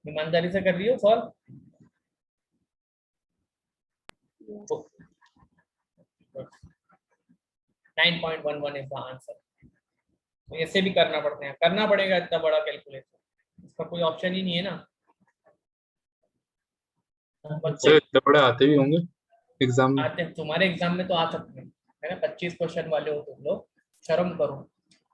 ईमानदारी से कर रही हो सॉल्व? 9.11 is the answer. तो ऐसे भी करना पड़ेगा इतना बड़ा कैलकुलेशन, इसका कोई ऑप्शन ही नहीं है ना। सर इतने बड़े आते भी होंगे एग्जाम में? आते हैं तुम्हारे एग्जाम में तो आ सकते हैं, है ना। 25 क्वेश्चन वाले हो तुम लोग, शर्म करो।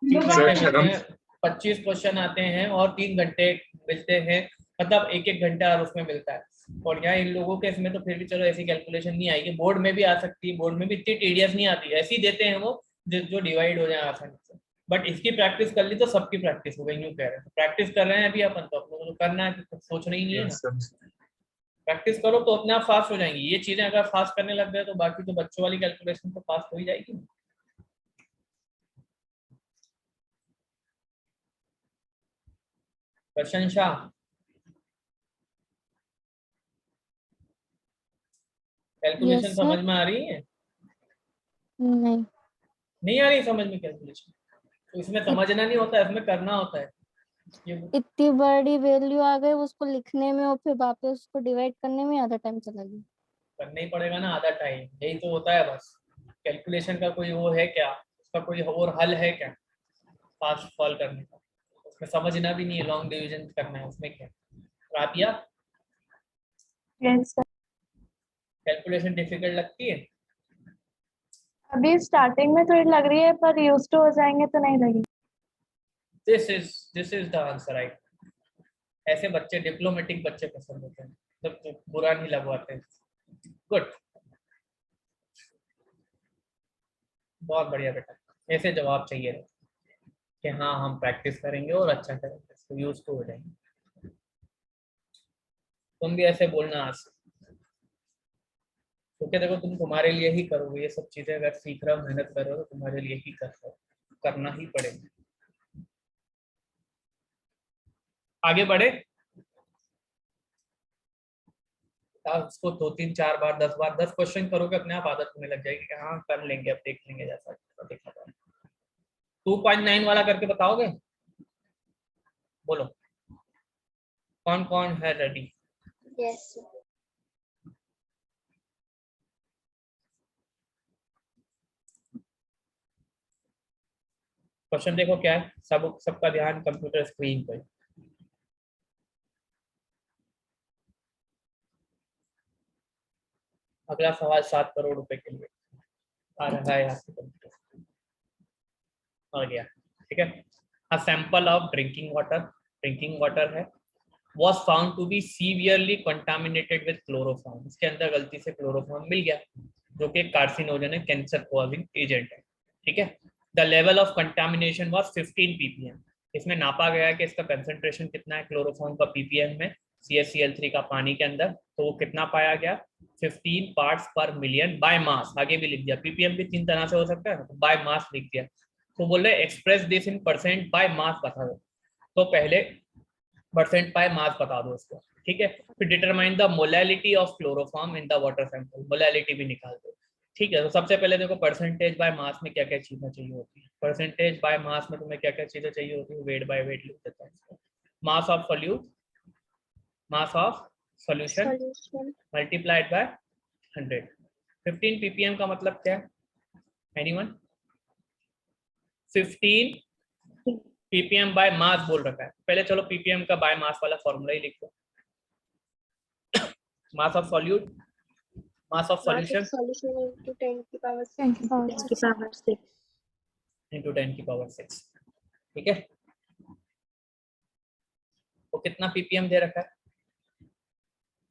3 सर घंटे शर्म, मिलते हैं, 25 क्वेश्चन आते हैं और 3 घंटे मिलते हैं, मतलब एक घंटा और उसमें मिलता है। और यहाँ इन लोगों के इसमें तो फिर भी चलो ऐसी कैलकुलेशन नहीं आएगी, बोर्ड में भी आ सकती है, बोर्ड में भी इतनी टीडीएस नहीं आती, ऐसी देते हैं वो जो डिवाइड हो जाए आसानी से। बट इसकी प्रैक्टिस कर ली तो सबकी प्रैक्टिस हो गई, यूं कह रहे हैं। प्रैक्टिस कर रहे हैं अभी अपन, तो अपने को तो करना है, तो सोचना ही नहीं है ना। प्रैक्टिस करो तो अपने आप फास्ट हो जाएंगी ये चीजें। अगर फास्ट करने लग गए तो बाकी तो बच्चों वाली कैलकुलेशन तो फास्ट हो ही जाएगी। प्रशंसा, कैलकुलेशन Yes, समझ sir. में आ रही है? नहीं, नहीं आ रही समझ में कैलकुलेशन? तो इसमें समझना नहीं होता है, इसमें करना होता है। ये इतनी बड़ी वैल्यू आ गई, उसको लिखने में और फिर वापस उसको डिवाइड करने में आधा टाइम चला गया। करना ही पड़ेगा ना आधा टाइम, यही तो होता है बस। कैलकुलेशन का कोई वो है क्या, उसका कोई और हल है क्या फास्ट सॉल्व करने का? उसमें समझना भी नहीं है, लॉन्ग डिवीजन करना है, उसमें क्या। रातिया, यस सर। कैलकुलेशन डिफिकल्ट लगती है? अभी स्टार्टिंग में थोड़ी लग रही है, पर यूज टू हो जाएंगे तो नहीं लगेगी। This is the answer. Right, ऐसे बच्चे डिप्लोमेटिक बच्चे पसंद होते हैं, तो बुरा नहीं लगवाते। गुड, बहुत बढ़िया बेटा, ऐसे जवाब चाहिए कि हाँ हम प्रैक्टिस करेंगे और अच्छा करेंगे, तो यूज टू हो जाएंगे। तुम भी ऐसे बोलना आज से, क्योंकि देखो तुम तुम्हारे लिए ही करोगे ये सब चीजें। अगर सीख रहे हो, मेहनत कर रहे हो, तो तुम्हारे लिए ही कर रहे हो, करना ही पड़ेगा। आगे बढ़े, उसको 2 3 4 बार 10 बार 10 क्वेश्चन करोगे, अपने आप आदत होने लग जाएगी कि हाँ कर लेंगे, अब देख लेंगे जैसा देखा जाए। 2.9 वाला करके बताओगे? बोलो कौन कौन है रेडी? Yes. क्वेश्चन देखो क्या है, सबका ध्यान कंप्यूटर स्क्रीन पर। अगला सवाल 7 करोड़ रुपए के लिए आ रहा है आपके कंप्यूटर, आ गया, ठीक है। A sample of drinking water है, was found to be severely contaminated with chloroform। इसके अंदर गलती से क्लोरोफॉर्म मिल गया, जो कि कार्सिनोजन है, कैंसर कॉजिंग एजेंट है, ठीक है। The level of contamination was 15 ppm। इसमें नापा गया है कि इसका कंसंट्रेशन कितना है क्लोरोफॉर्म का ppm में, CaCl3 का पानी के अंदर, तो वो कितना पाया गया, 15 पार्ट्स पर मिलियन बाय मास। आगे भी लिख दिया, ppm भी 3 तरह से हो सकता है, तो बाय मास लिख दिया। तो बोल रहे express this in percent by mass बता दो, तो पहले परसेंट बाय मास बता दो उसको, ठीक है। फिर determine the molality of chloroform in the water sample, molality भी निकाल दो, ठीक है। तो सबसे पहले देखो परसेंटेज बाय मास में क्या क्या चीजें चाहिए होती है। परसेंटेज बाय मास में तुम्हें क्या क्या चीजें चाहिए होती है, वेट बाय वेट लिख देता है। मास of solute, mass of solution multiplied by 100। 15 ppm का मतलब क्या है, एनीवन? 15 ppm बाय मास बोल रखा है। पहले चलो ppm का बाय मास वाला फॉर्मूला ही लिख दो। मास of solute, mass of solution into 10 की power 10 की power 10 की 6. पावर 6। इंटू 10 की पावर 6, ठीक है। तो कितना ppm दे रखा है,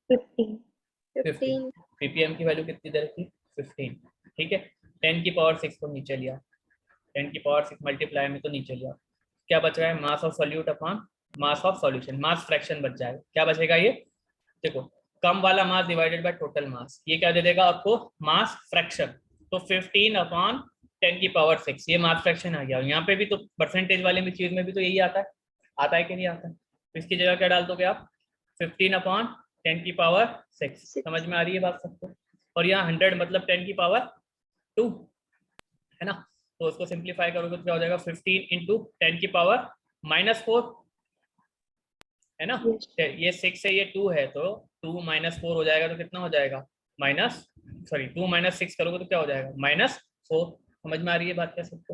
15। 15. ppm की वैल्यू कितनी दे रखी, 15, ठीक है। 10 की पावर 6 को नीचे लिया, 10 की पावर 6 मल्टीप्लाई में तो नीचे लिया, क्या बच रहा है, मास of solute upon mass of solution, mass fraction बच जाएगा। क्या बचेगा ये, देखो कम वाला mass divided by total mass, ये क्या दे देगा आपको, मास फ्रैक्शन। तो 15 अपॉन 10 की पावर 6, ये मास फ्रैक्शन आ गया। यहाँ पे भी तो परसेंटेज वाले में चीज में भी तो यही आता है कि नहीं आता है? तो इसकी जगह क्या डाल दोगे आप, 15 अपॉन 10 की पावर 6। समझ में आ रही है बात सबको? और यहाँ 100 मतलब 10 की पावर 2 है ना। तो उसको सिंप्लीफाई करोगे तो क्या हो जाएगा, 15 इंटू 10 की पावर -4 है ना। ये 6 है, ये 2 है, तो 2 - 4 हो जाएगा, तो कितना हो जाएगा, -2। सॉरी 2 माइनस 6 करोगे तो क्या हो जाएगा -4। समझ में आ रही है बात क्या सबको?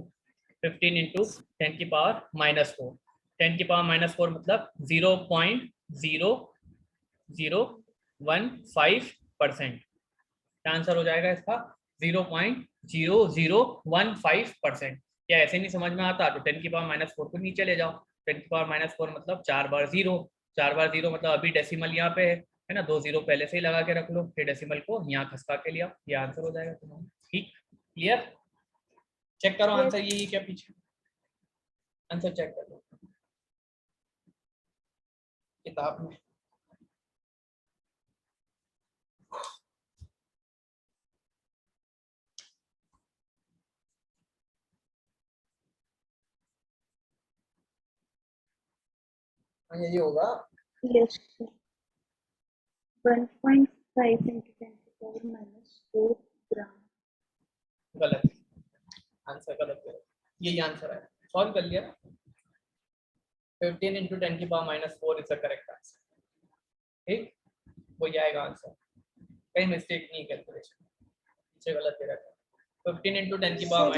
15 इंटू 10 की पावर -4, 10 की पावर -4 मतलब 0.0015%। क्या आंसर हो जाएगा इसका? 0.0015%। क्या ऐसे नहीं समझ में आता तो 10 की पावर -4 को नीचे ले जाओ। 10 की पावर -4 मतलब 4 बार 0, 4 बार 0 मतलब अभी डेसिमल यहाँ पे है ना, 2 0 पहले से ही लगा के रख लो, फिर डेसिमल को यहाँ खसका के लिया, ये आंसर हो जाएगा तुम्हारा। ठीक, क्लियर? चेक करो आंसर यही क्या पीछे, आंसर चेक कर लो किताब में। यही होगा। Yes. 1.5 into 10 to the power -4 gram. गलत, आंसर गलत है, यही आंसर है, सॉल्व कर लिया। 15 इंटू 10 की power -4 is the correct answer. ठीक, वो आएगा आंसर, कहीं मिस्टेक नहीं कैलकुलेशन, पीछे गलत दे रखा है। 15 इंटू 10 की पावर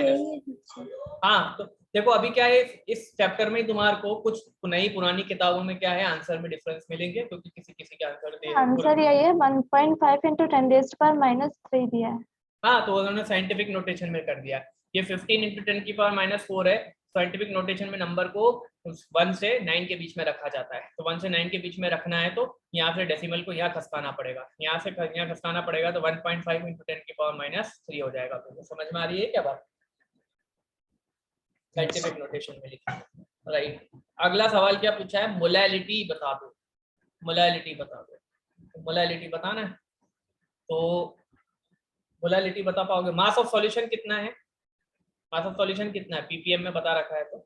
हाँ, तो देखो अभी क्या है, इस चैप्टर में तुम्हारे को कुछ नई पुरानी किताबों में क्या है आंसर में डिफरेंस मिलेंगे, क्योंकि किसी किसी के आंसर आंसर यही है 1.5 into 10 raised to power -3 दिया है। हाँ, तो उन्होंने साइंटिफिक नोटेशन में कर दिया। ये 15 इंटू 10 की पावर -4 है, साइंटिफिक नोटेशन में नंबर को 1 से 9 के बीच में रखा जाता है, तो 1 से 9 के बीच में रखना है तो यहाँ से डेसिमल को यहाँ खसकाना पड़ेगा, यहाँ से यहाँ खसकाना पड़ेगा, तो 1.5 इंटू 10 की पावर -3 हो जाएगा। तो समझ में आ रही है क्या बात? साइंटिफिक नोटेशन में लिखा है, राइट। अगला सवाल क्या पूछा है, मोलैलिटी बता दो, मोलैलिटी बता दो। मोलैलिटी बताना है तो मोलैलिटी बता पाओगे? मास ऑफ सॉल्यूशन कितना है? मास ऑफ सॉल्यूशन कितना है? पीपीएम में बता रखा है तो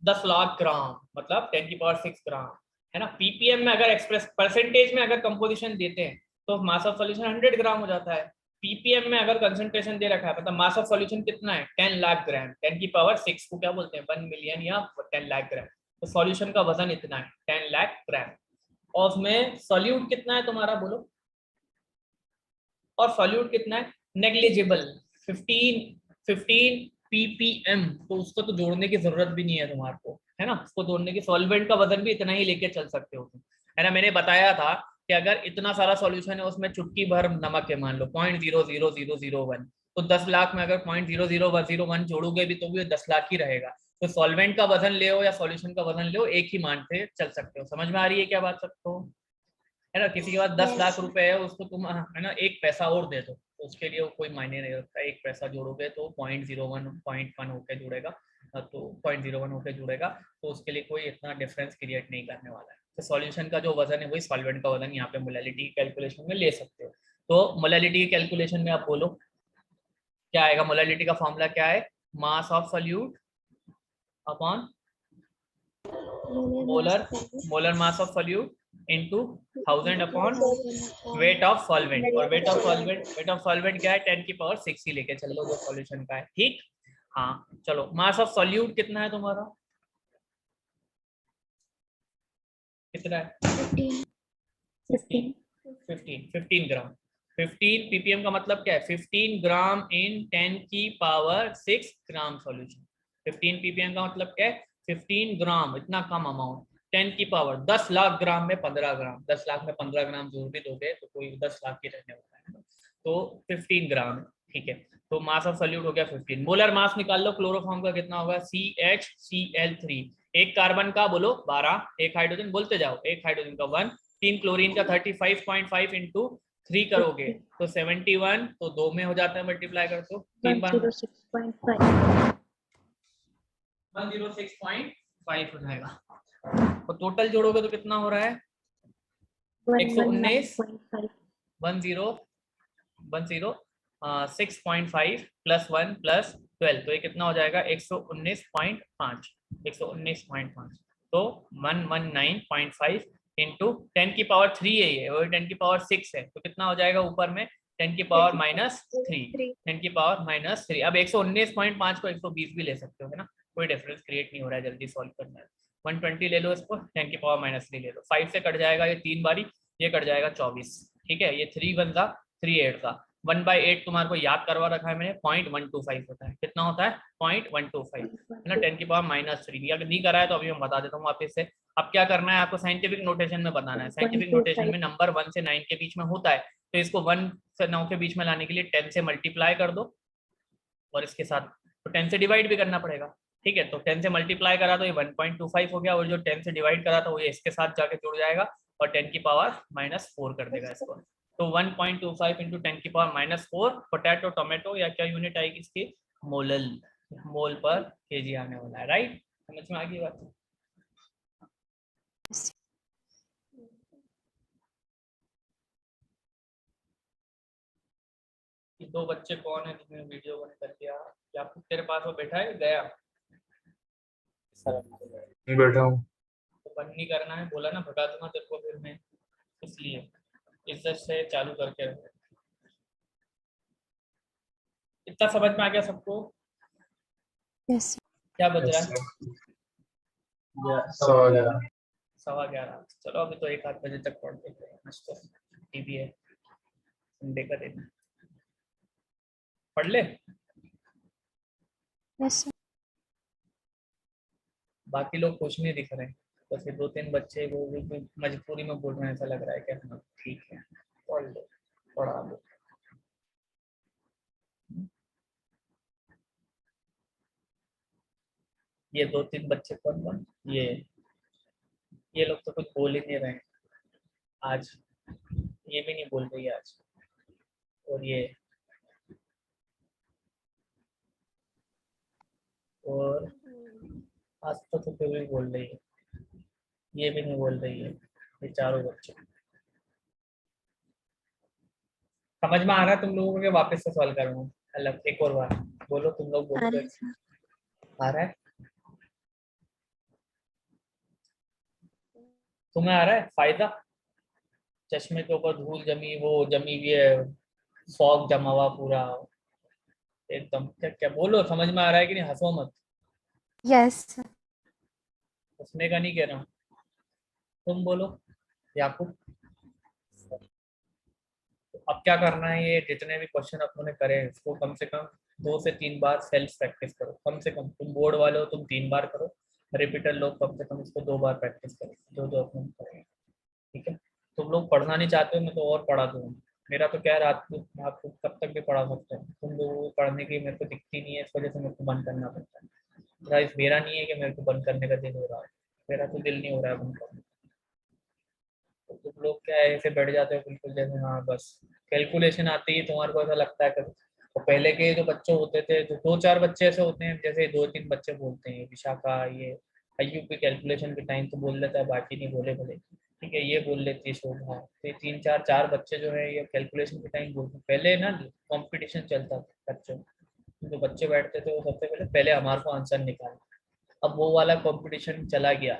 10 लाख ग्राम मतलब 10 की पावर 6 ग्राम है ना। पीपीएम में अगर एक्सप्रेस परसेंटेज में अगर कंपोजिशन देते हैं तो मास ऑफ सॉल्यूशन 100 ग्राम हो जाता है। पीपीएम में अगर कंसंट्रेशन दे रखा है मतलब मास ऑफ सॉल्यूशन कितना है? 10 लाख ग्राम। 10 की पावर 6 को क्या बोलते हैं? 1 मिलियन या 10 लाख ग्राम। तो सॉल्यूशन का वजन इतना है 10 लाख ग्राम। और उसमें सॉल्यूट कितना है तुम्हारा, बोलो? और सॉल्यूट कितना है? Negligible 15 ppm। तो उसको तो जोड़ने की जरूरत भी नहीं है तुम्हारे को, है ना। उसको जोड़ने की, सॉल्वेंट का वजन भी इतना ही लेके चल सकते हो तुम, है ना। मैंने बताया था कि अगर इतना सारा सॉल्यूशन है उसमें चुटकी भर नमक है, मान लो 0.00001, तो 10 लाख में अगर 0.00101 जोड़ोगे भी तो भी 10 लाख ही रहेगा। तो सॉल्वेंट का वजन ले या सॉल्यूशन का वजन ले, एक ही मान से चल सकते हो। समझ में आ रही है क्या बात सबको, है ना। किसी के पास 10 लाख रुपए है, उसको तुम है ना 1 पैसा और दे दो तो उसके लिए कोई मायने नहीं रखता। 1 पैसा जोड़ोगे तो 0.01 होकर जुड़ेगा, तो 0.01 होकर जुड़ेगा, तो उसके लिए कोई इतना डिफरेंस क्रिएट नहीं करने वाला है। तो सॉल्यूशन का जो वजन है वही सॉल्वेंट का वजन यहाँ पे मोलैलिटी की कैलकुलेशन में ले सकते हो। तो मोलैलिटी की कैलकुलेशन में आप बोलो क्या आएगा? मोलैलिटी का फॉर्मूला क्या है? मास of solute upon molar mass of solute into 1000 upon weight of solvent. और वेट ऑफ सॉल्वेंट क्या है? 10 की पावर 6 ही लेके चलो जो सॉल्यूशन का है। ठीक, हाँ चलो। मास ऑफ सॉल्यूट कितना है तुम्हारा? कितना है? 15 ग्राम। 15 ppm का मतलब क्या है? 15 ग्राम इन 10 की पावर 6 ग्राम सॉल्यूशन। 15 ppm का मतलब क्या है? 15 ग्राम, इतना कम अमाउंट। 10 की पावर 10 लाख ग्राम में 15 ग्राम, 10 लाख में 15 ग्राम जोड़ भी दोगे तो कोई 10 लाख ही रहने वाला है, तो 15 ग्राम। ठीक है, तो मास ऑफ सॉल्यूट हो गया 15। मोलर मास निकाल लो क्लोरोफॉर्म का कितना होगा? CHCl3। एक कार्बन का बोलो 12, एक हाइड्रोजन बोलते जाओ, एक हाइड्रोजन का 1, 3 क्लोरीन का 35.5 इंटू 3 करोगे तो 71, तो 2 में हो जाता है, मल्टीप्लाई कर दो 3 बार 106.5 हो जाएगा। तो टोटल जोड़ोगे तो कितना हो रहा है? 119 6.5 प्लस 1 प्लस 12, तो ये कितना हो जाएगा? 119.5। 119.5 तो 119.5 इंटू 10 की पावर 3 है ये, और 10 की पावर 6 है, तो कितना हो जाएगा ऊपर में? 10 की पावर -3, 10 की पावर -3। अब 119.5 को 120 भी ले सकते हो, है ना, कोई डिफरेंस क्रिएट नहीं हो रहा है, जल्दी सॉल्व करना है। 120 ले लो इसको, 10 की पावर -3 ले लो, 5 से कट जाएगा ये 3 बारी, ये कट जाएगा 24। ठीक है, ये 3 × 38 का 1/8 तुम्हारे को याद करवा रखा है मैंने, 0.125 होता है। कितना होता है? 0.125 है ना, 10 की पावर -3। अगर नहीं करा है तो अभी मैं बता देता हूँ वापस से। अब क्या करना है आपको, साइंटिफिक नोटेशन में बताना है। साइंटिफिक नोटेशन में नंबर 1 से 9 के बीच में होता है, तो इसको 1 से 9 के बीच में लाने के लिए 10 से मल्टीप्लाई कर दो और इसके साथ तो 10 से डिवाइड भी करना पड़ेगा। ठीक है, तो 10 से मल्टीप्लाई करा तो ये 1.25 हो गया, और जो 10 से डिवाइड करा था वो ये इसके साथ जाके जुड़ जाएगा और 10 की पावर -4 कर देगा इसको। तो 1.25 इंटू 10 की पावर -4 पोटैटो टोमेटो, या क्या यूनिट आएगी इसकी? मोलल, मोल पर केजी आने वाला है। राइट, समझ में आ गई बात? ये दो बच्चे कौन है जिसने वीडियो बंद कर दिया? क्या तेरे पास वो बैठा है गया? बैठा हूँ। तो बंद नहीं करना है, बोला ना भगा दूंगा तेरे को फिर मैं, इसलिए इज्जत से चालू करके रहो। इतना समझ में आ गया सबको? यस क्या बज रहा है? 11:15। 11:15। चलो अभी तो 1-8 बजे तक पढ़ लेते हैं, आज तो छुट्टी भी है, संडे का दिन। पढ़ ले। यस बाकी लोग कुछ नहीं दिख रहे, तो फिर 2-3 बच्चे वो भी मजबूरी में बोल रहे हैं, ऐसा लग रहा है कि हाँ ठीक है पढ़ लो, पढ़ा लो। ये 2-3 बच्चे कौन? ये लोग तो कुछ बोल ही नहीं रहे हैं आज, ये भी नहीं बोल रही आज, और ये और आज तो फिर भी बोल रही है, ये भी नहीं बोल रही है। ये चारों बच्चे समझ में आ रहा है तुम लोगों को? वापस से सॉल्व करूँगा अलग एक और बार, बोलो तुम लोग बोलो। आ रहा है? तुम्हें आ रहा है फायदा? चश्मे के ऊपर धूल जमी, वो जमी हुई है, फॉग जमा हुआ पूरा एकदम। क्या क्या बोलो, समझ में आ रहा है कि नहीं? हंसो मत, यस हंसने का नहीं कह रहा हूँ, तुम बोलो याकूब। अब क्या करना है, ये जितने भी क्वेश्चन अपनों ने करे इसको कम से कम 2 से 3 बार सेल्फ प्रैक्टिस करो। कम से कम तुम बोर्ड वाले हो, तुम 3 बार करो, रिपीटर लोग कम से कम इसको 2 बार प्रैक्टिस करो, जो अपन करेंगे। ठीक है, तुम लोग पढ़ना नहीं चाहते हो मैं तो और पढ़ा दूंगा। मेरा तो क्या है, रात को आपको कब तक भी पढ़ा सकते हैं, तुम लोगों को पढ़ने की मेरे को दिखती नहीं है, इस वजह से मेरे को बंद करना पड़ता है। गाइस मेरा नहीं है कि मेरे को बंद करने का दिल हो रहा है, मेरा तो दिल नहीं हो रहा है बंद करने। तो तुम लोग क्या है ऐसे बैठ जाते हो बिल्कुल जैसे हाँ बस कैलकुलेशन आती है तुम्हारे को, ऐसा लगता है कभी। और पहले के जो बच्चे होते थे, जो 2-4 बच्चे ऐसे होते हैं, जैसे 2-3 बच्चे बोलते हैं विशाखा, ये अय्यूब भी कैलकुलेशन के टाइम तो बोल लेता है, बाकी नहीं बोले भले। ठीक है, ये बोल लेती है शोभा, तो ये 3-4 बच्चे जो है ये कैलकुलेशन के टाइम बोलते हैं। पहले ना कंपटीशन चलता था बच्चों, जो बच्चे बैठते थे वो सबसे पहले हमारे को आंसर निकाल। अब वो वाला कंपटीशन चला गया,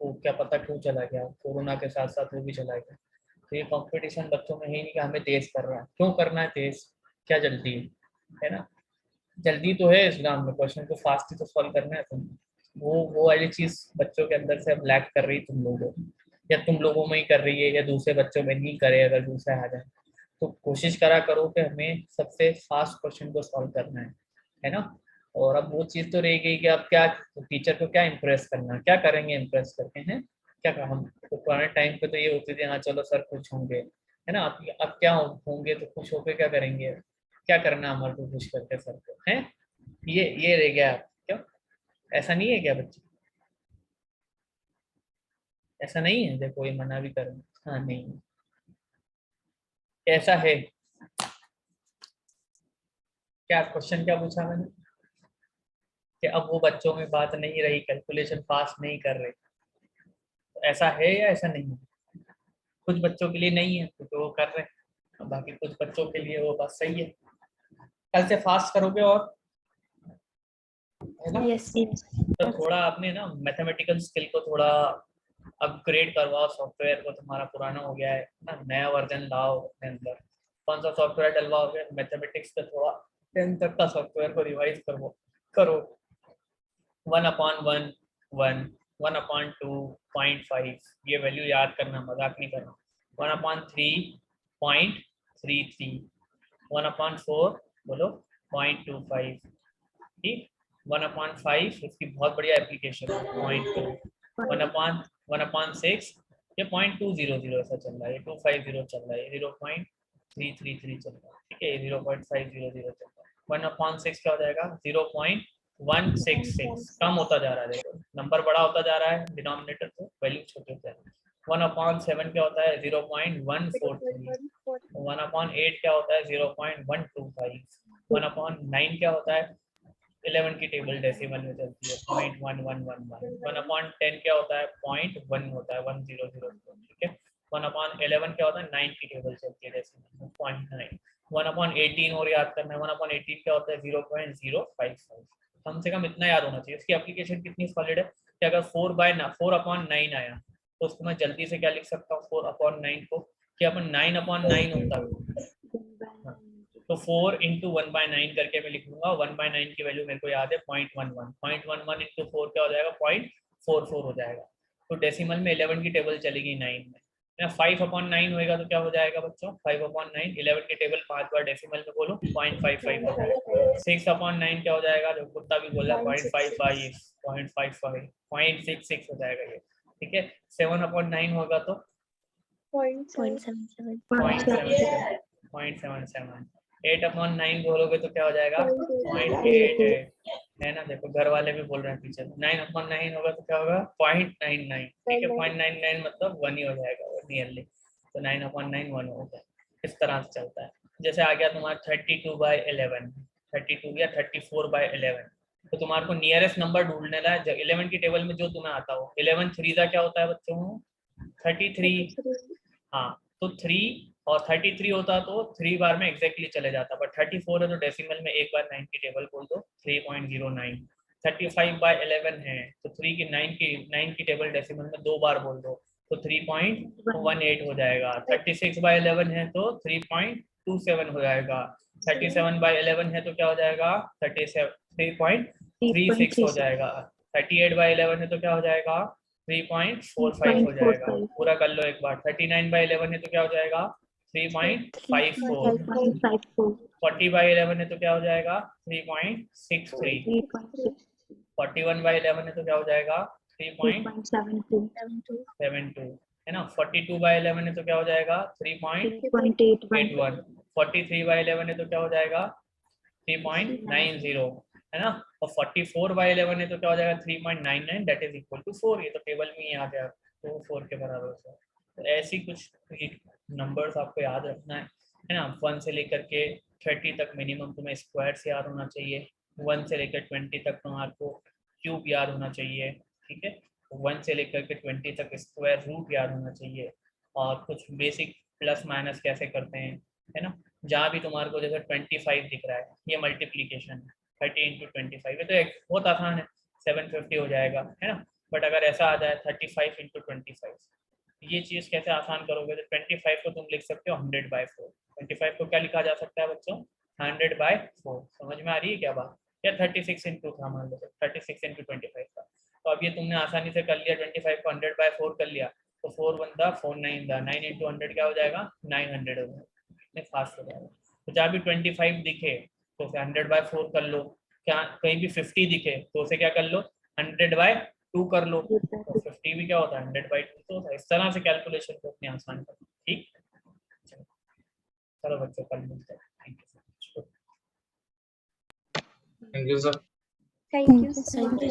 वो क्या पता क्यों चला गया, कोरोना के साथ साथ वो भी चला गया। तो ये कंपटीशन बच्चों में है नहीं कि हमें तेज कर रहा है, क्यों करना है तेज, क्या जल्दी है ना? जल्दी तो है इस काम में, क्वेश्चन को फास्ट ही तो सॉल्व करना है तुम। वो वाली चीज बच्चों के अंदर से अब लैक कर रही तुम लोगों, या तुम लोगों में ही कर रही है, या दूसरे बच्चों में नहीं करे, अगर दूसरे आ जाए तो कोशिश करा करो कि हमें सबसे फास्ट क्वेश्चन को सॉल्व करना है ना? और अब वो चीज तो रह गई कि अब क्या टीचर को क्या इम्प्रेस करना, क्या करेंगे इम्प्रेस करके हैं? क्या हम तो पुराने टाइम पे तो ये होती थी हाँ चलो सर खुश होंगे, है ना? अब क्या होंगे, तो खुश होके क्या करेंगे, क्या करना हमारे को खुश करके सर को, है? ये रह गया। क्यों ऐसा नहीं है क्या बच्चे? ऐसा नहीं है, देखो ये मना भी कर, हाँ नहीं ऐसा है। क्या क्वेश्चन क्या पूछा मैंने, कि अब वो बच्चों में बात नहीं रही, कैलकुलेशन पास नहीं कर रहे, तो ऐसा है या ऐसा नहीं है? कुछ बच्चों के लिए नहीं है तो वो कर रहे हैं, और बाकी कुछ बच्चों के लिए वो बात सही है। कल से फास्ट करोगे और, है ना? Yes. तो थोड़ा आपने ना मैथमेटिकल स्किल को थोड़ा अपग्रेड करवाओ, सॉफ्टवेयर को तुम्हारा पुराना हो गया है ना, नया वर्जन लाओ अपने अंदर। कौन सा सॉफ्टवेयर डलवाओगे? मैथमेटिक्स का थोड़ा 10 तक का सॉफ्टवेयर को रिवाइज करो 1/1 1 1/2.5 ये वैल्यू याद करना, मजाक नहीं करना। 1/3.5 0.33, 1/4 बोलो 0.25, ठीक। 1/5 इसकी बहुत बढ़िया एप्लीकेशन है 0.2, 1/6 ये 0.200 ऐसा चल रहा है, 250 चल रहा है, 0.333 चल रहा है, ठीक है, 0.500 चल रहा है। 1/6 क्या हो जाएगा 0.166, कम होता जा रहा है, देखो नंबर बड़ा होता जा रहा है डिनोमिनेटर से, वैल्यू छोटे होते जा रहे हैं। 1/7 क्या होता है 0.143, 1/8 क्या होता है 0.125, 1/9 क्या होता है 11 की टेबल डेसिमल में चलती है 0.1111, 1/10 क्या होता है 0.1 होता है 1000, ठीक है। 1/11 क्या होता है 9 की टेबल चलती है डेसिमल में 0.9, 1/18 और याद करना है, 1/18 क्या होता है 0.055, कम से कम इतना याद होना चाहिए। उसकी एप्लीकेशन कितनी सॉलिड है कि अगर 4/9 आया तो उसको मैं जल्दी से क्या लिख सकता हूँ 4/9 को कि अपन 9/9 होता है, तो 4 × 1/9 करके मैं लिख लूंगा। 1/9 की वैल्यू मेरे को याद है 0.11, 0.11 × 4 क्या हो जाएगा 0.44 हो जाएगा। तो डेसिमल में 11 की टेबल चलेगी 9 में, 5/9 होएगा तो क्या हो जाएगा बच्चों 5/9, 11 की टेबल 5 बार डेसिमल में बोलो 0.55 हो जाएगा। 6/9 क्या हो जाएगा, जो कुत्ता भी बोल रहा है 0.55, 0.55, 0.66 हो जाएगा ये, ठीक है। 7/9 होगा तो 0.77 0.77, 8/9 बोलोगे तो क्या हो जाएगा 0.88, है ना। देखो घर वाले भी बोल रहे हैं पीछे, 9/9 होगा तो क्या होगा 0.99, ठीक है। 0.99 मतलब 1 ही हो जाएगा नियरली, तो 9/9 1 हो जाएगा। इस तरह से चलता है। जैसे आ गया तुम्हारा 32/11, 32 या 34/11, तो तुम्हारे को नियरेस्ट नंबर ढूंढने का है 11 की टेबल में जो तुम्हें आता हो। 11 3 क्या होता है बच्चों 33, हाँ तो 3 और 33 होता तो 3 बार में एग्जैक्टली चले जाता, बट 34 है तो डेसिमल में एक बार 9 की टेबल बोल दो 3.09। 35/11 है तो 3 की 9 की टेबल डेसिमल में 2 बार बोल दो तो 3.18 हो जाएगा। 36/11 है तो 3.27 हो जाएगा। 37/11 है तो क्या हो जाएगा 3.36 हो जाएगा। 38/11 है तो क्या हो जाएगा 3.45 हो जाएगा। पूरा कर लो एक बार। 39/11 है तो क्या हो जाएगा 3.54। 40/11 है तो क्या हो जाएगा 3.63। 41/11 है तो क्या हो जाएगा 3.72, है ना। 42/11 है तो क्या हो जाएगा 3.81। 43/11 है तो क्या हो जाएगा 3.90, है ना। और 44/11 है तो क्या हो जाएगा 3.99, दैट इज इक्वल टू 4। ये तो टेबल में ही आ गया, तो 4 के बराबर है। तो ऐसी कुछ नंबर्स आपको याद रखना है ना। 1 से लेकर के 30 तक मिनिमम तुम्हें स्क्वायर्स याद होना चाहिए। 1 से लेकर 20 तक तुम्हारे को क्यूब याद होना चाहिए, ठीक है। 1 से लेकर के 20 तक स्क्वायर रूट याद होना चाहिए, और कुछ बेसिक प्लस माइनस कैसे करते हैं, है ना। जहाँ भी तुम्हारे को जैसे 25 दिख रहा है, ये मल्टीप्लीकेशन है 30 × 25, ये तो एक बहुत आसान है 750 हो जाएगा, है ना। बट अगर ऐसा आ जाए 35 × 25, ये चीज़ कैसे आसान करोगे, तो 25 को तुम लिख सकते हो 100/4। 25 को क्या लिखा जा सकता है बच्चों 100/4। समझ में आ रही है क्या बात। या 36 × था मान लो 36 × 25 का। तो अब ये तुमने आसानी से कर लिया, 25 को 100/4 कर लिया, तो 4 1 दा 4 9 दा 9 × 100 क्या हो जाएगा 900 हो जाएगा। इतने फास्ट हो जाएगा। तो जहाँ भी 25 दिखे तो उसे 100/4 कर लो। क्या कहीं भी 50 दिखे तो उसे क्या कर लो 100/2 कर लो। तो 50 भी क्या होता है 100/2। तो इस तरह से कैलकुलेशन को अपने आसान कर, ठीक। चलो बच्चों कल मिलते हैं। Thank you. Thank you, sir. Thank you. Thank you.